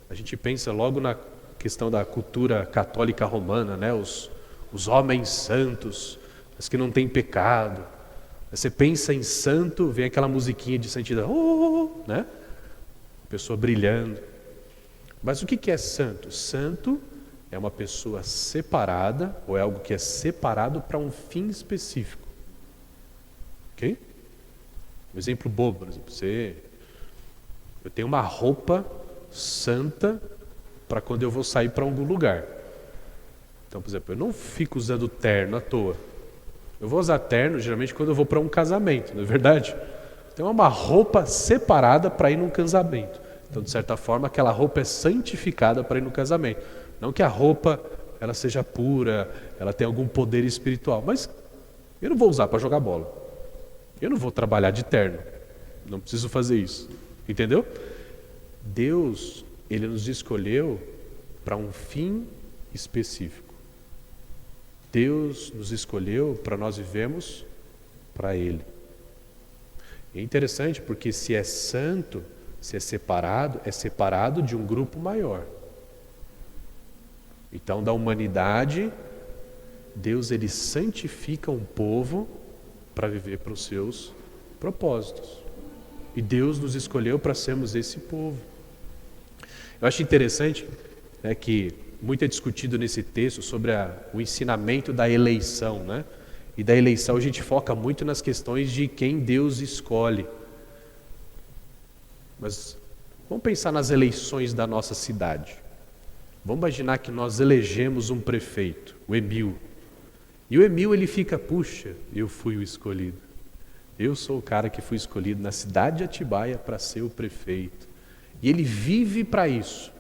a gente pensa logo na questão da cultura católica romana, né? Os homens santos, os que não têm pecado. Você pensa em santo, vem aquela musiquinha de santidade, né? Pessoa brilhando. Mas o que é santo? Santo é uma pessoa separada, ou é algo que é separado para um fim específico. Ok? Um exemplo bobo, por exemplo, eu tenho uma roupa santa para quando eu vou sair para algum lugar. Então, por exemplo, eu não fico usando terno à toa. Eu vou usar terno geralmente quando eu vou para um casamento, não é verdade? Então é uma roupa separada para ir num casamento. Então, de certa forma, aquela roupa é santificada para ir no casamento. Não que a roupa ela seja pura, ela tenha algum poder espiritual, mas eu não vou usar para jogar bola. Eu não vou trabalhar de terno. Não preciso fazer isso. Entendeu? Deus, Ele nos escolheu para um fim específico. Deus nos escolheu para nós vivermos para Ele. É interessante porque se é santo, se é separado de um grupo maior. Então, da humanidade, Deus ele santifica um povo para viver para os seus propósitos. E Deus nos escolheu para sermos esse povo. Eu acho interessante, né, que muito é discutido nesse texto sobre o ensinamento da eleição, né? E da eleição a gente foca muito nas questões de quem Deus escolhe. Mas vamos pensar nas eleições da nossa cidade. Vamos imaginar que nós elegemos um prefeito, o Emil. E o Emil ele fica, puxa, eu fui o escolhido. Eu sou o cara que fui escolhido na cidade de Atibaia para ser o prefeito. E ele vive para isso.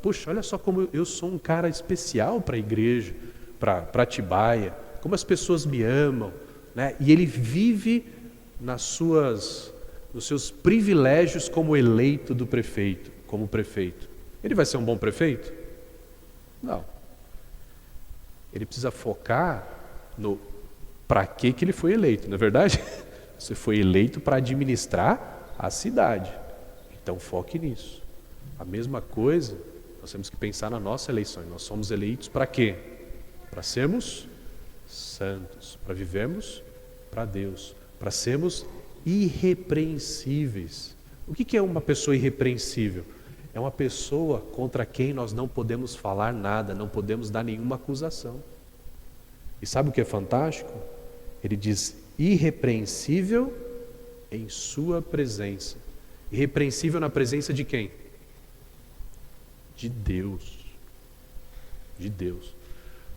Puxa, olha só como eu sou um cara especial para a igreja, para Atibaia, como as pessoas me amam, né? E ele vive nos seus privilégios como eleito do prefeito, como prefeito. Ele vai ser um bom prefeito? Não. Ele precisa focar no para que ele foi eleito, não é verdade? Você foi eleito para administrar a cidade. Então foque nisso. A mesma coisa, nós temos que pensar na nossa eleição. Nós somos eleitos para quê? Para sermos santos, para vivermos para Deus, para sermos irrepreensíveis. O que é uma pessoa irrepreensível? É uma pessoa contra quem nós não podemos falar nada, não podemos dar nenhuma acusação. E sabe o que é fantástico? Ele diz irrepreensível em sua presença. Irrepreensível na presença de quem? De Deus. De Deus.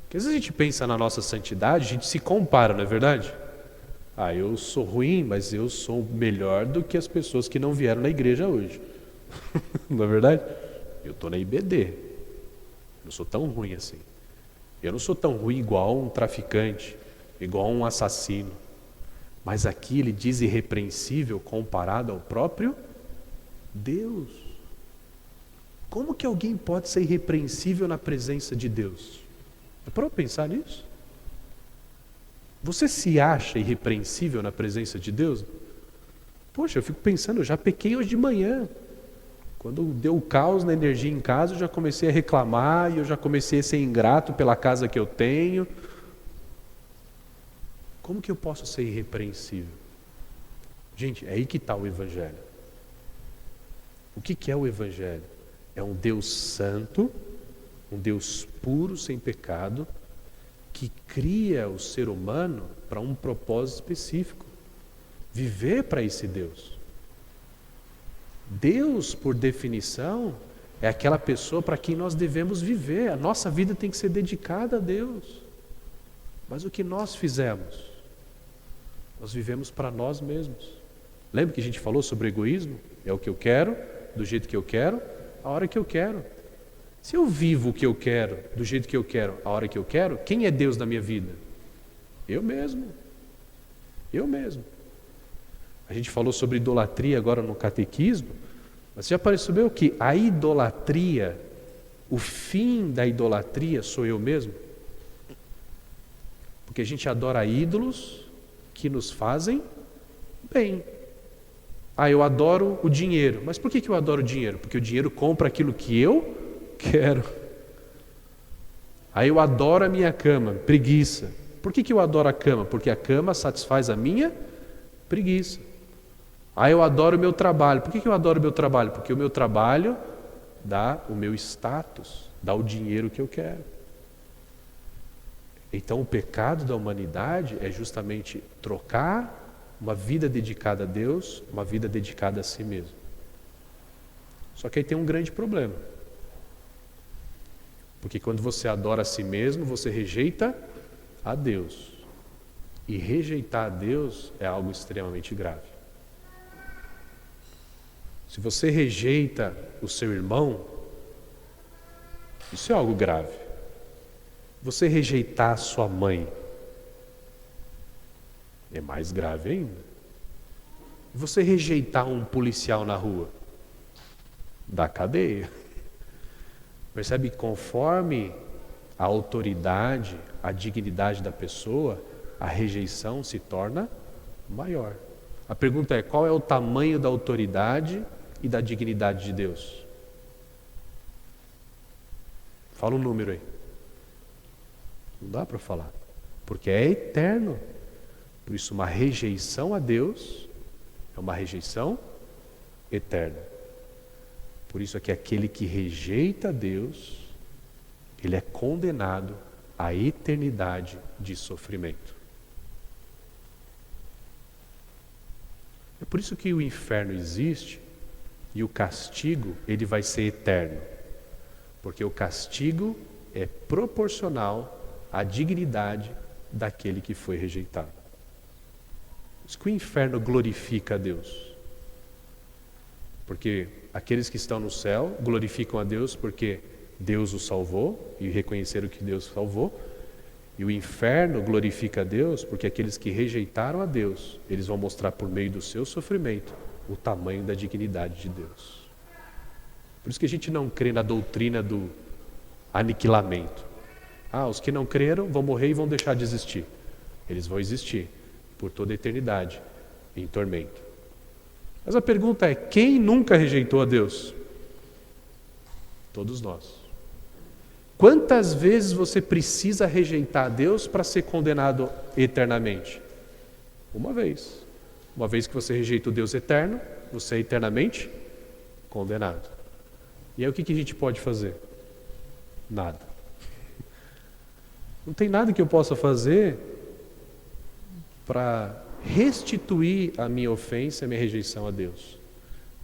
Porque às vezes a gente pensa na nossa santidade, a gente se compara, não é verdade? Ah, eu sou ruim, mas eu sou melhor do que as pessoas que não vieram na igreja hoje. Não é verdade? Eu estou na IBD. Eu não sou tão ruim assim. Eu não sou tão ruim igual um traficante, igual um assassino. Mas aqui ele diz irrepreensível comparado ao próprio Deus. Como que alguém pode ser irrepreensível na presença de Deus? É para eu pensar nisso? Você se acha irrepreensível na presença de Deus? Poxa, eu fico pensando, eu já pequei hoje de manhã. Quando deu o caos na energia em casa, eu já comecei a reclamar e eu já comecei a ser ingrato pela casa que eu tenho. Como que eu posso ser irrepreensível? Gente, é aí que está o Evangelho. O que é o Evangelho? É um Deus santo, um Deus puro, sem pecado, que cria o ser humano para um propósito específico. Viver para esse Deus. Deus, por definição, é aquela pessoa para quem nós devemos viver. A nossa vida tem que ser dedicada a Deus. Mas o que nós fizemos? Nós vivemos para nós mesmos. Lembra que a gente falou sobre o egoísmo? É o que eu quero, do jeito que eu quero, a hora que eu quero. Se eu vivo o que eu quero, do jeito que eu quero, a hora que eu quero, quem é Deus na minha vida? Eu mesmo. Eu mesmo. A gente falou sobre idolatria agora no catequismo, mas você já percebeu que a idolatria, o fim da idolatria sou eu mesmo? Porque a gente adora ídolos que nos fazem bem. Ah, eu adoro o dinheiro. Mas por que eu adoro o dinheiro? Porque o dinheiro compra aquilo que eu quero. Aí eu adoro a minha cama, preguiça. Por que eu adoro a cama? Porque a cama satisfaz a minha preguiça. Aí eu adoro o meu trabalho. Por que eu adoro o meu trabalho? Porque o meu trabalho dá o meu status, dá o dinheiro que eu quero. Então o pecado da humanidade é justamente trocar uma vida dedicada a Deus, uma vida dedicada a si mesmo. Só que aí tem um grande problema. Porque quando você adora a si mesmo, você rejeita a Deus. E rejeitar a Deus é algo extremamente grave. Se você rejeita o seu irmão, isso é algo grave. Você rejeitar a sua mãe é mais grave ainda. Você rejeitar um policial na rua, dá cadeia. Percebe? Conforme a autoridade, a dignidade da pessoa, a rejeição se torna maior. A pergunta é, qual é o tamanho da autoridade e da dignidade de Deus? Fala um número aí. Não dá para falar, porque é eterno. Por isso, uma rejeição a Deus é uma rejeição eterna. Por isso é que aquele que rejeita a Deus, ele é condenado à eternidade de sofrimento. É por isso que o inferno existe e o castigo, ele vai ser eterno. Porque o castigo é proporcional à dignidade daquele que foi rejeitado. Por isso que o inferno glorifica a Deus. Porque aqueles que estão no céu glorificam a Deus porque Deus os salvou e reconheceram que Deus salvou. E o inferno glorifica a Deus porque aqueles que rejeitaram a Deus, eles vão mostrar por meio do seu sofrimento o tamanho da dignidade de Deus. Por isso que a gente não crê na doutrina do aniquilamento. Os que não creram vão morrer e vão deixar de existir. Eles vão existir por toda a eternidade em tormento. Mas a pergunta é, quem nunca rejeitou a Deus? Todos nós. Quantas vezes você precisa rejeitar a Deus para ser condenado eternamente? Uma vez. Uma vez que você rejeita o Deus eterno, você é eternamente condenado. E aí o que a gente pode fazer? Nada. Não tem nada que eu possa fazer para restituir a minha ofensa, a minha rejeição a Deus.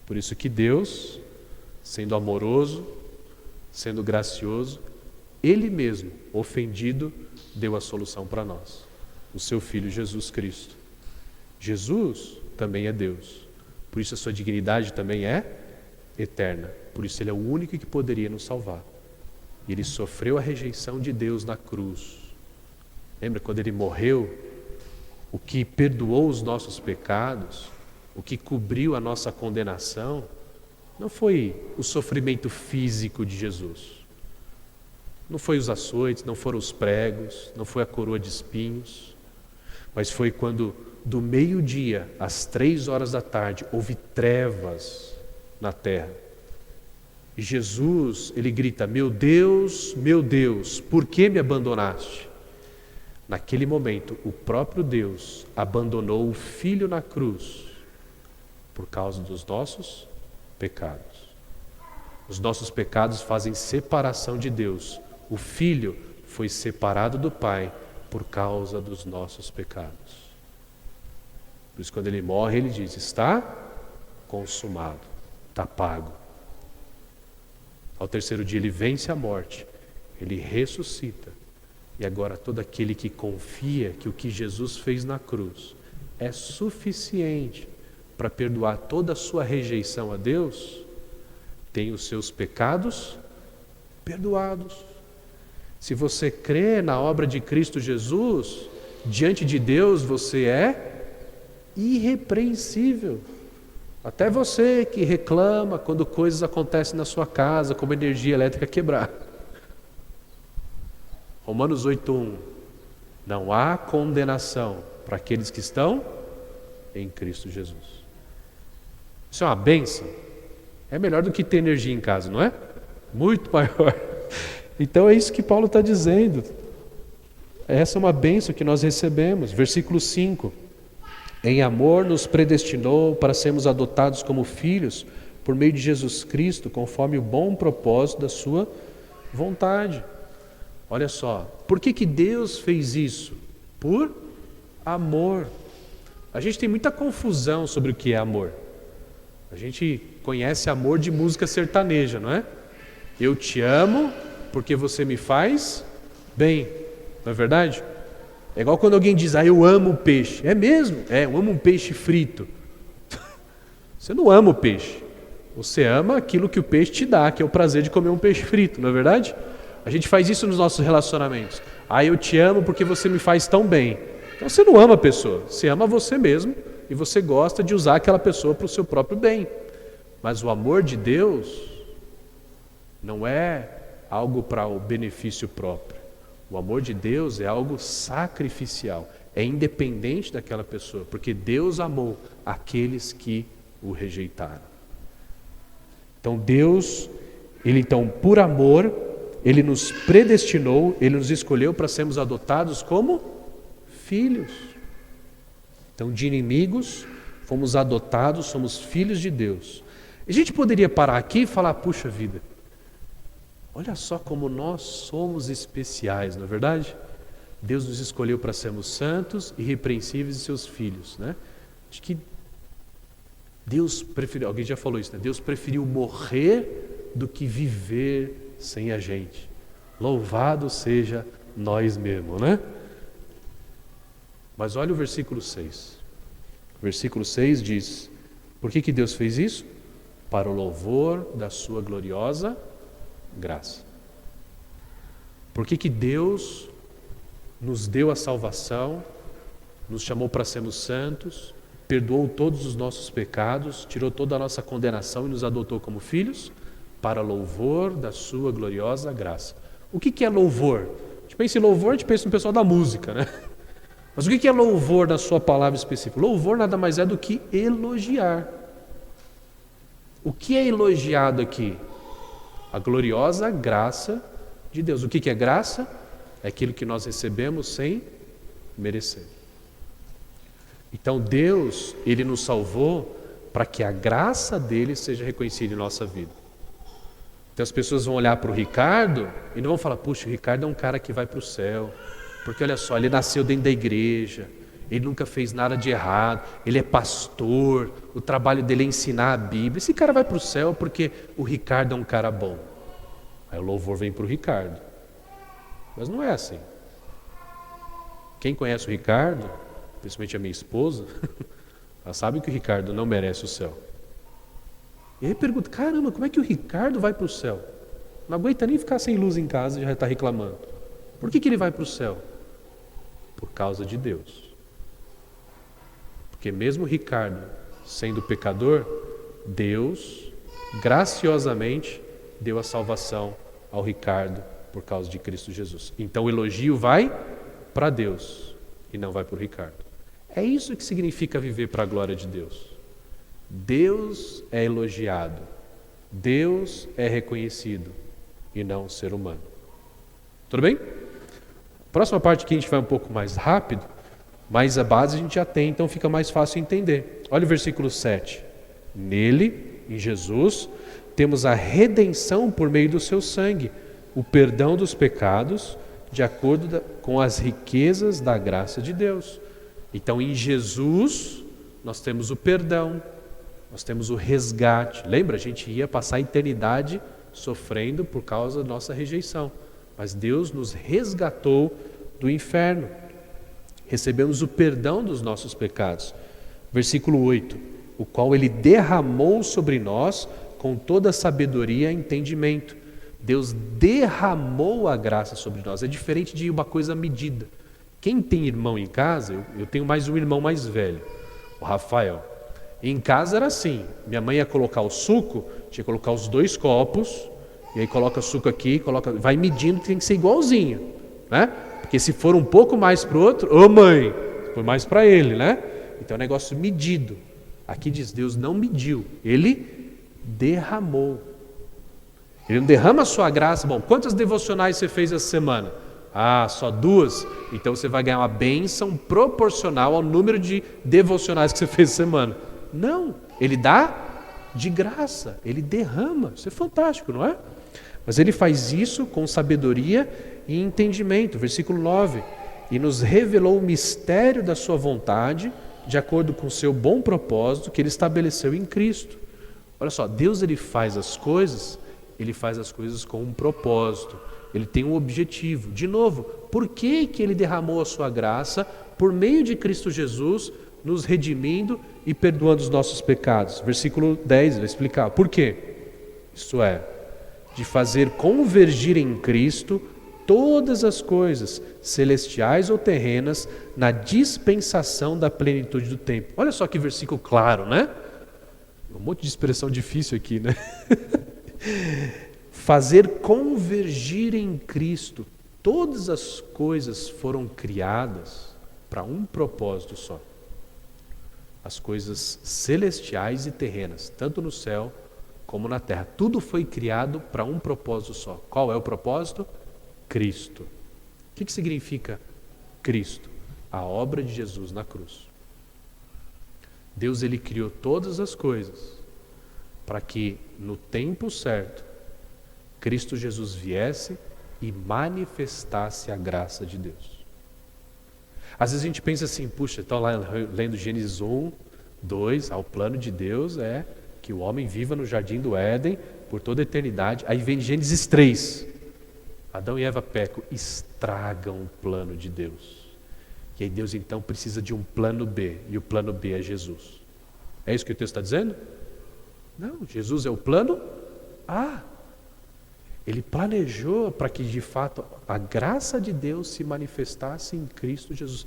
Por isso que Deus, sendo amoroso, sendo gracioso, Ele mesmo, ofendido, deu a solução para nós. O seu Filho Jesus Cristo. Jesus também é Deus. Por isso a sua dignidade também é eterna. Por isso Ele é o único que poderia nos salvar. E Ele sofreu a rejeição de Deus na cruz. Lembra quando Ele morreu? O que perdoou os nossos pecados, o que cobriu a nossa condenação, não foi o sofrimento físico de Jesus. Não foi os açoites, não foram os pregos, não foi a coroa de espinhos, mas foi quando do meio-dia às 3 horas da tarde houve trevas na terra. E Jesus, Ele grita, meu Deus, por que me abandonaste? Naquele momento, o próprio Deus abandonou o Filho na cruz por causa dos nossos pecados. Os nossos pecados fazem separação de Deus. O Filho foi separado do Pai por causa dos nossos pecados. Por isso, quando Ele morre, Ele diz, está consumado, está pago. Ao terceiro dia, Ele vence a morte, Ele ressuscita. E agora todo aquele que confia que o que Jesus fez na cruz é suficiente para perdoar toda a sua rejeição a Deus, tem os seus pecados perdoados. Se você crê na obra de Cristo Jesus, diante de Deus você é irrepreensível. Até você que reclama quando coisas acontecem na sua casa, como energia elétrica quebrar. Romanos 8:1. Não há condenação para aqueles que estão em Cristo Jesus. Isso é uma bênção. É melhor do que ter energia em casa, não é? Muito maior. Então é isso que Paulo está dizendo. Essa é uma bênção que nós recebemos. Versículo 5. Em amor nos predestinou para sermos adotados como filhos por meio de Jesus Cristo, conforme o bom propósito da sua vontade. Olha só, por que Deus fez isso? Por amor. A gente tem muita confusão sobre o que é amor. A gente conhece amor de música sertaneja, não é? Eu te amo porque você me faz bem, não é verdade? É igual quando alguém diz, eu amo peixe. É mesmo? Eu amo um peixe frito. Você não ama o peixe. Você ama aquilo que o peixe te dá, que é o prazer de comer um peixe frito, não é verdade? A gente faz isso nos nossos relacionamentos. Eu te amo porque você me faz tão bem. Então você não ama a pessoa, você ama você mesmo e você gosta de usar aquela pessoa para o seu próprio bem. Mas o amor de Deus não é algo para o benefício próprio. O amor de Deus é algo sacrificial, é independente daquela pessoa, porque Deus amou aqueles que o rejeitaram. Então Deus, Ele por amor, Ele nos predestinou, Ele nos escolheu para sermos adotados como filhos. Então de inimigos, fomos adotados, somos filhos de Deus. A gente poderia parar aqui e falar, puxa vida, olha só como nós somos especiais, não é verdade? Deus nos escolheu para sermos santos, irrepreensíveis e seus filhos, né? Acho que Deus preferiu, alguém já falou isso, né? Deus preferiu morrer do que viver sem a gente. Louvado seja nós mesmos, né? Mas olha o versículo 6. O versículo 6 diz, por que Deus fez isso? Para o louvor da sua gloriosa graça. Por que Deus nos deu a salvação, nos chamou para sermos santos, perdoou todos os nossos pecados, tirou toda a nossa condenação e nos adotou como filhos? Para louvor da sua gloriosa graça. O que é louvor? A gente pensa em louvor, a gente pensa no pessoal da música, né? Mas o que é louvor na sua palavra específica? Louvor nada mais é do que elogiar. O que é elogiado aqui? A gloriosa graça de Deus. O que é graça? É aquilo que nós recebemos sem merecer. Então Deus, Ele nos salvou para que a graça dele seja reconhecida em nossa vida. Então as pessoas vão olhar para o Ricardo e não vão falar, puxa, o Ricardo é um cara que vai para o céu, porque olha só, ele nasceu dentro da igreja, ele nunca fez nada de errado, ele é pastor, o trabalho dele é ensinar a Bíblia, esse cara vai para o céu porque o Ricardo é um cara bom. Aí o louvor vem para o Ricardo. Mas não é assim. Quem conhece o Ricardo, principalmente a minha esposa, ela sabe que o Ricardo não merece o céu. E aí pergunta, caramba, como é que o Ricardo vai para o céu? Não aguenta nem ficar sem luz em casa e já está reclamando. Por que ele vai para o céu? Por causa de Deus. Porque mesmo o Ricardo sendo pecador, Deus graciosamente deu a salvação ao Ricardo por causa de Cristo Jesus. Então o elogio vai para Deus e não vai para o Ricardo. É isso que significa viver para a glória de Deus. Deus é elogiado, Deus é reconhecido e não o ser humano. Tudo bem? Próxima parte aqui a gente vai um pouco mais rápido, mas a base a gente já tem, então fica mais fácil entender. Olha o versículo 7. Nele, em Jesus, temos a redenção por meio do seu sangue, o perdão dos pecados, de acordo com as riquezas da graça de Deus. Então, em Jesus, nós temos o perdão, nós temos o resgate. Lembra? A gente ia passar a eternidade sofrendo por causa da nossa rejeição. Mas Deus nos resgatou do inferno. Recebemos o perdão dos nossos pecados. Versículo 8. O qual Ele derramou sobre nós com toda sabedoria e entendimento. Deus derramou a graça sobre nós. É diferente de uma coisa medida. Quem tem irmão em casa, eu tenho mais um irmão mais velho, o Rafael. Em casa era assim, minha mãe ia colocar o suco, tinha que colocar os 2 copos, e aí coloca o suco aqui, vai medindo, tem que ser igualzinho, né? Porque se for um pouco mais para o outro, ô mãe, foi mais para ele, né? Então é um negócio medido. Aqui diz, Deus não mediu, Ele derramou. Ele não derrama a sua graça. Bom, quantas devocionais você fez essa semana? Ah, só 2? Então você vai ganhar uma bênção proporcional ao número de devocionais que você fez essa semana. Não, Ele dá de graça, Ele derrama. Isso é fantástico, não é? Mas Ele faz isso com sabedoria e entendimento. Versículo 9. E nos revelou o mistério da sua vontade, de acordo com o seu bom propósito que Ele estabeleceu em Cristo. Olha só, Deus Ele faz as coisas com um propósito. Ele tem um objetivo. De novo, por que Ele derramou a sua graça por meio de Cristo Jesus, nos redimindo e perdoando os nossos pecados? Versículo 10 vai explicar. Por quê? Isto é, de fazer convergir em Cristo todas as coisas, celestiais ou terrenas, na dispensação da plenitude do tempo. Olha só que versículo claro, né? Um monte de expressão difícil aqui, né? Fazer convergir em Cristo. Todas as coisas foram criadas para um propósito só. As coisas celestiais e terrenas, tanto no céu como na terra. Tudo foi criado para um propósito só. Qual é o propósito? Cristo. O que significa Cristo? A obra de Jesus na cruz. Deus Ele criou todas as coisas para que no tempo certo Cristo Jesus viesse e manifestasse a graça de Deus. Às vezes a gente pensa assim, puxa, estou lá lendo Gênesis 1, 2, o plano de Deus é que o homem viva no jardim do Éden por toda a eternidade. Aí vem Gênesis 3, Adão e Eva pecam, estragam o plano de Deus. E aí Deus então precisa de um plano B, e o plano B é Jesus. É isso que o texto está dizendo? Não, Jesus é o plano A. Ele planejou para que de fato a graça de Deus se manifestasse em Cristo Jesus.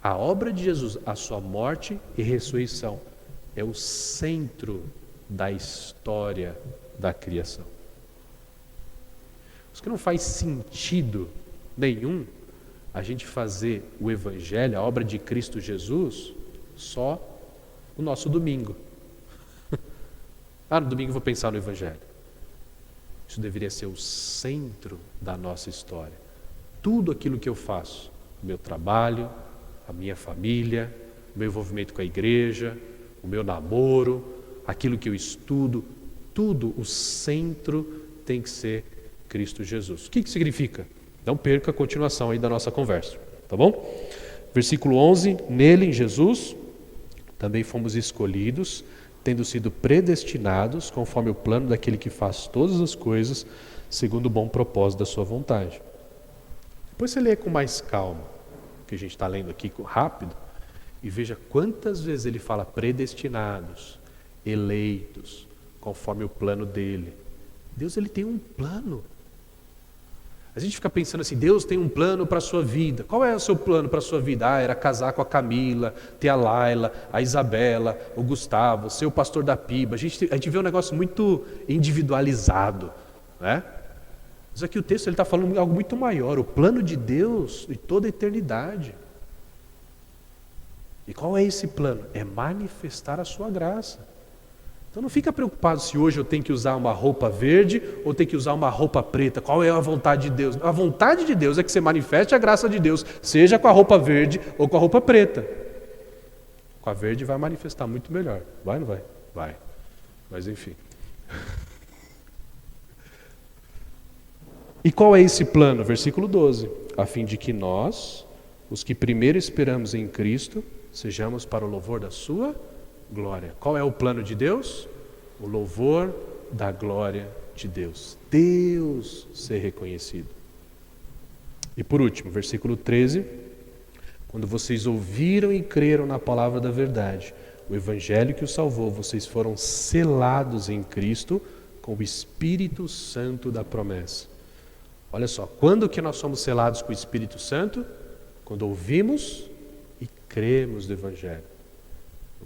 A obra de Jesus, a sua morte e ressurreição, é o centro da história da criação. Isso que não faz sentido nenhum a gente fazer o Evangelho, a obra de Cristo Jesus, só o nosso domingo. No domingo eu vou pensar no Evangelho. Isso deveria ser o centro da nossa história. Tudo aquilo que eu faço, o meu trabalho, a minha família, o meu envolvimento com a igreja, o meu namoro, aquilo que eu estudo, tudo, o centro tem que ser Cristo Jesus. O que significa? Não perca a continuação aí da nossa conversa, tá bom? Versículo 11, nele, em Jesus, também fomos escolhidos, tendo sido predestinados, conforme o plano daquele que faz todas as coisas, segundo o bom propósito da sua vontade. Depois você lê com mais calma, que a gente está lendo aqui rápido, e veja quantas vezes ele fala predestinados, eleitos, conforme o plano dele. Deus, ele tem um plano. A gente fica pensando assim, Deus tem um plano para a sua vida. Qual é o seu plano para a sua vida? Era casar com a Camila, ter a Laila, a Isabela, o Gustavo, ser o pastor da Piba. A gente vê um negócio muito individualizado, né? Mas aqui o texto está falando algo muito maior, o plano de Deus de toda a eternidade. E qual é esse plano? É manifestar a sua graça. Então não fica preocupado se hoje eu tenho que usar uma roupa verde ou tenho que usar uma roupa preta. Qual é a vontade de Deus? A vontade de Deus é que você manifeste a graça de Deus, seja com a roupa verde ou com a roupa preta. Com a verde vai manifestar muito melhor. Vai ou não vai? Vai. Mas enfim. E qual é esse plano? Versículo 12. A fim de que nós, os que primeiro esperamos em Cristo, sejamos para o louvor da sua glória. Qual é o plano de Deus? O louvor da glória de Deus. Deus ser reconhecido. E por último, versículo 13. Quando vocês ouviram e creram na palavra da verdade, o evangelho que os salvou, vocês foram selados em Cristo com o Espírito Santo da promessa. Olha só, quando que nós somos selados com o Espírito Santo? Quando ouvimos e cremos no evangelho.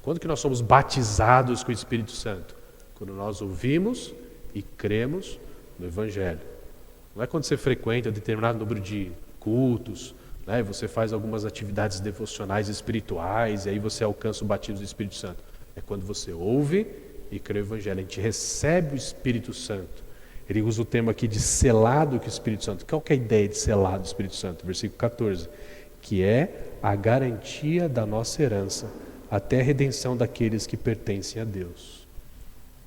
Quando que nós somos batizados com o Espírito Santo? Quando nós ouvimos e cremos no Evangelho. Não é quando você frequenta determinado número de cultos, né? Você faz algumas atividades devocionais espirituais e aí você alcança o batismo do Espírito Santo. É quando você ouve e crê no Evangelho. A gente recebe o Espírito Santo. Ele usa o termo aqui de selado com o Espírito Santo. Qual que é a ideia de selado do Espírito Santo? Versículo 14. Que é a garantia da nossa herança até a redenção daqueles que pertencem a Deus.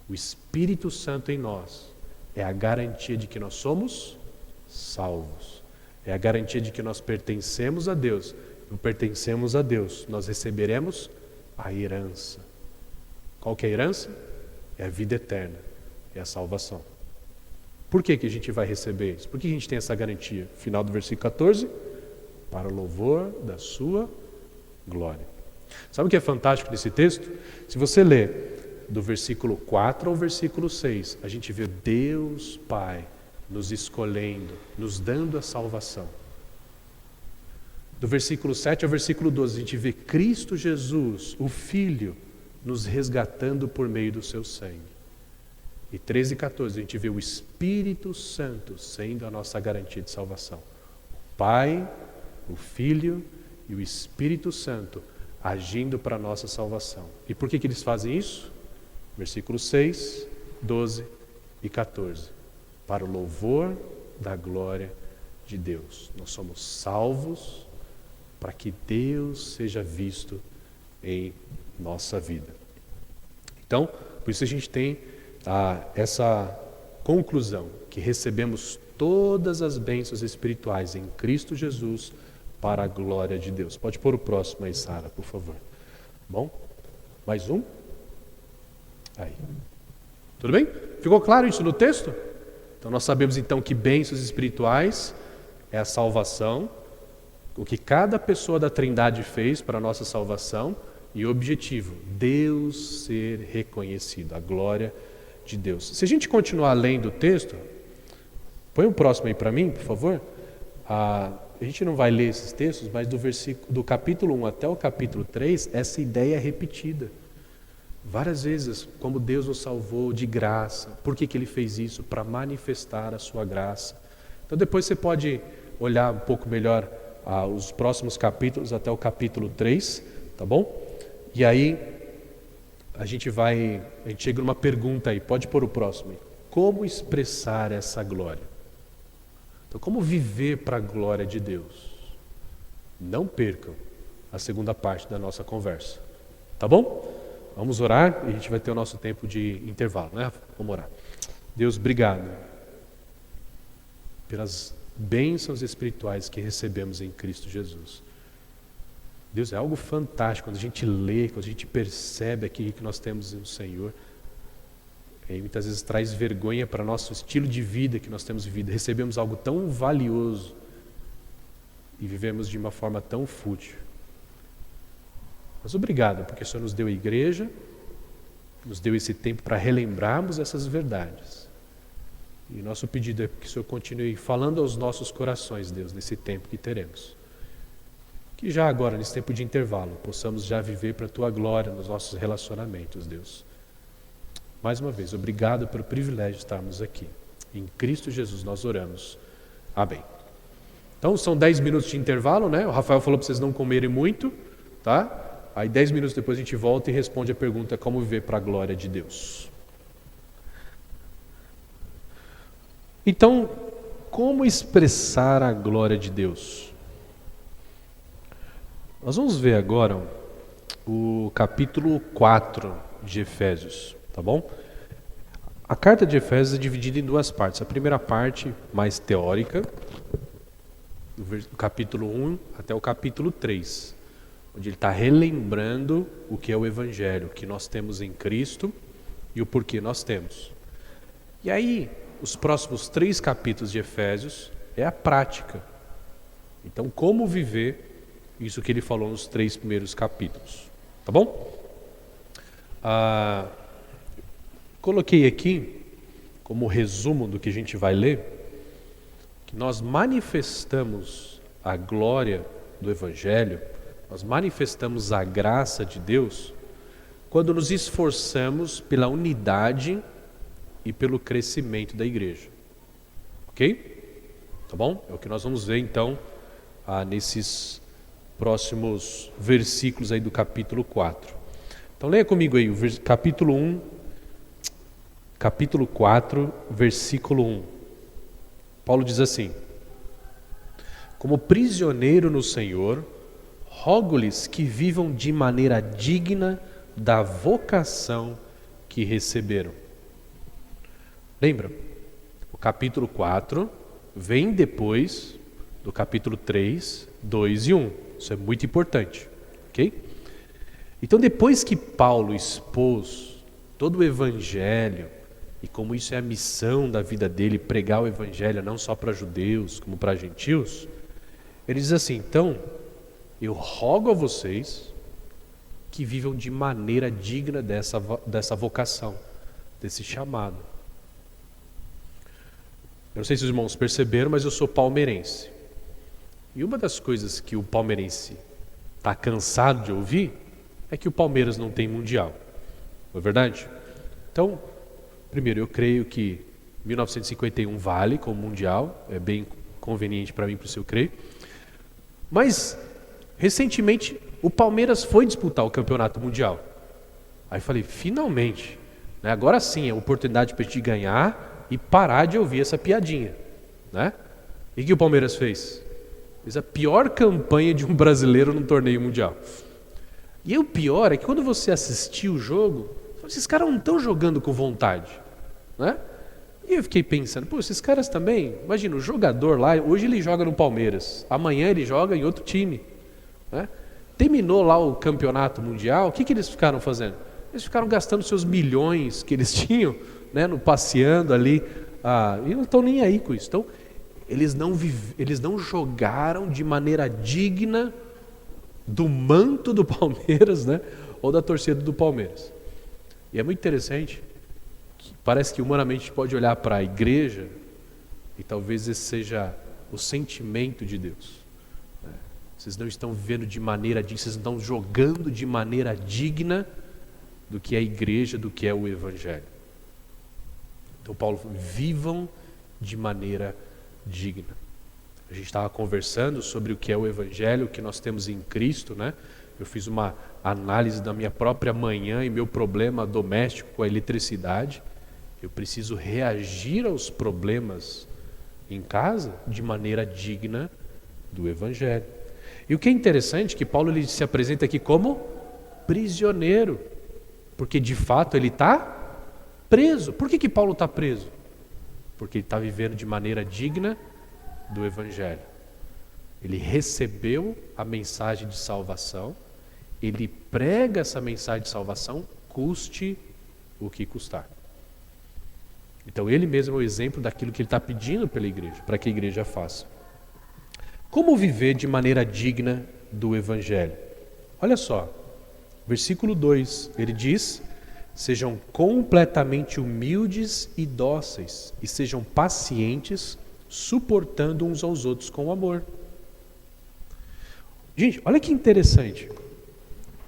O Espírito Santo em nós é a garantia de que nós somos salvos. É a garantia de que nós pertencemos a Deus. E pertencemos a Deus, nós receberemos a herança. Qual que é a herança? É a vida eterna, é a salvação. Por que a gente vai receber isso? Por que a gente tem essa garantia? Final do versículo 14, para o louvor da sua glória. Sabe o que é fantástico nesse texto? Se você ler do versículo 4 ao versículo 6, a gente vê Deus Pai nos escolhendo, nos dando a salvação. Do versículo 7 ao versículo 12, a gente vê Cristo Jesus, o Filho, nos resgatando por meio do seu sangue. E 13 e 14, a gente vê o Espírito Santo sendo a nossa garantia de salvação. O Pai, o Filho e o Espírito Santo agindo para a nossa salvação. E por que eles fazem isso? Versículos 6, 12 e 14. Para o louvor da glória de Deus. Nós somos salvos para que Deus seja visto em nossa vida. Então, por isso a gente tem essa conclusão, que recebemos todas as bênçãos espirituais em Cristo Jesus, para a glória de Deus. Pode pôr o próximo aí, Sara, por favor. Bom? Mais um? Aí. Tudo bem? Ficou claro isso no texto? Então nós sabemos então que bênçãos espirituais é a salvação, o que cada pessoa da Trindade fez para a nossa salvação e o objetivo, Deus ser reconhecido, a glória de Deus. Se a gente continuar lendo o texto, põe o próximo aí para mim, por favor. A gente não vai ler esses textos, mas do capítulo 1 até o capítulo 3, essa ideia é repetida. Várias vezes, como Deus nos salvou de graça. Por que Ele fez isso? Para manifestar a sua graça. Então depois você pode olhar um pouco melhor os próximos capítulos até o capítulo 3, tá bom? E aí a gente chega numa pergunta aí, pode pôr o próximo aí. Como expressar essa glória? Então, como viver para a glória de Deus? Não percam a segunda parte da nossa conversa, tá bom? Vamos orar e a gente vai ter o nosso tempo de intervalo, né? Vamos orar. Deus, obrigado pelas bênçãos espirituais que recebemos em Cristo Jesus. Deus, é algo fantástico quando a gente lê, quando a gente percebe aqui que nós temos o Senhor. E muitas vezes traz vergonha para nosso estilo de vida que nós temos vivido. Recebemos algo tão valioso e vivemos de uma forma tão fútil. Mas obrigado, porque o Senhor nos deu a igreja, nos deu esse tempo para relembrarmos essas verdades. E nosso pedido é que o Senhor continue falando aos nossos corações, Deus, nesse tempo que teremos. Que já agora, nesse tempo de intervalo, possamos já viver para a Tua glória nos nossos relacionamentos, Deus. Mais uma vez, obrigado pelo privilégio de estarmos aqui. Em Cristo Jesus nós oramos. Amém. Então, são 10 minutos de intervalo, né? O Rafael falou para vocês não comerem muito, tá? Aí 10 minutos depois a gente volta e responde a pergunta: como viver para a glória de Deus? Então, como expressar a glória de Deus? Nós vamos ver agora o capítulo 4 de Efésios, tá bom? A carta de Efésios é dividida em duas partes. A primeira parte, mais teórica, do capítulo 1 até o capítulo 3, onde ele está relembrando o que é o Evangelho, o que nós temos em Cristo e o porquê nós temos. E aí, os próximos 3 capítulos de Efésios é a prática. Então, como viver isso que ele falou nos 3 primeiros capítulos. Tá bom? Coloquei aqui, como resumo do que a gente vai ler, que nós manifestamos a glória do Evangelho, nós manifestamos a graça de Deus, quando nos esforçamos pela unidade e pelo crescimento da igreja. Ok? Tá bom? É o que nós vamos ver então nesses próximos versículos aí do capítulo 4. Então leia comigo aí o capítulo 1, capítulo 4, versículo 1. Paulo diz assim: como prisioneiro no Senhor, rogo-lhes que vivam de maneira digna da vocação que receberam. Lembra? O capítulo 4 vem depois do capítulo 3, 2 e 1. Isso é muito importante, ok? Então, depois que Paulo expôs todo o Evangelho e como isso é a missão da vida dele, pregar o Evangelho não só para judeus, como para gentios, ele diz assim: então, eu rogo a vocês que vivam de maneira digna dessa vocação, desse chamado. Eu não sei se os irmãos perceberam, mas eu sou palmeirense. E uma das coisas que o palmeirense está cansado de ouvir é que o Palmeiras não tem mundial. Não é verdade? Então, primeiro, eu creio que 1951 vale como mundial, é bem conveniente para mim, por isso eu creio. Mas, recentemente, o Palmeiras foi disputar o campeonato mundial. Aí eu falei, finalmente, né? Agora sim é a oportunidade para a gente ganhar e parar de ouvir essa piadinha, né? E o que o Palmeiras fez? Fez a pior campanha de um brasileiro num torneio mundial. E o pior é que quando você assistiu o jogo, esses caras não estão jogando com vontade, né? E eu fiquei pensando, pô, esses caras também, imagina, o jogador lá, hoje ele joga no Palmeiras, amanhã ele joga em outro time, né? Terminou lá o campeonato mundial, o que eles ficaram fazendo? Eles ficaram gastando seus milhões que eles tinham, né, no passeando ali, e não estão nem aí com isso. Então, eles não jogaram de maneira digna do manto do Palmeiras, né, ou da torcida do Palmeiras. E é muito interessante, que parece que humanamente a gente pode olhar para a igreja e talvez esse seja o sentimento de Deus. Vocês não estão vivendo de maneira digna, vocês não estão jogando de maneira digna do que é a igreja, do que é o Evangelho. Então Paulo fala, vivam de maneira digna. A gente estava conversando sobre o que é o Evangelho que nós temos em Cristo, né? Eu fiz uma análise da minha própria manhã e meu problema doméstico com a eletricidade. Eu preciso reagir aos problemas em casa de maneira digna do Evangelho. E o que é interessante é que Paulo ele se apresenta aqui como prisioneiro, porque de fato ele está preso. Por que Paulo está preso? Porque ele está vivendo de maneira digna do Evangelho. Ele recebeu a mensagem de salvação, ele prega essa mensagem de salvação, custe o que custar. Então ele mesmo é o exemplo daquilo que ele está pedindo pela igreja, para que a igreja faça. Como viver de maneira digna do Evangelho? Olha só, versículo 2, ele diz: sejam completamente humildes e dóceis, e sejam pacientes, suportando uns aos outros com amor. Gente, olha que interessante.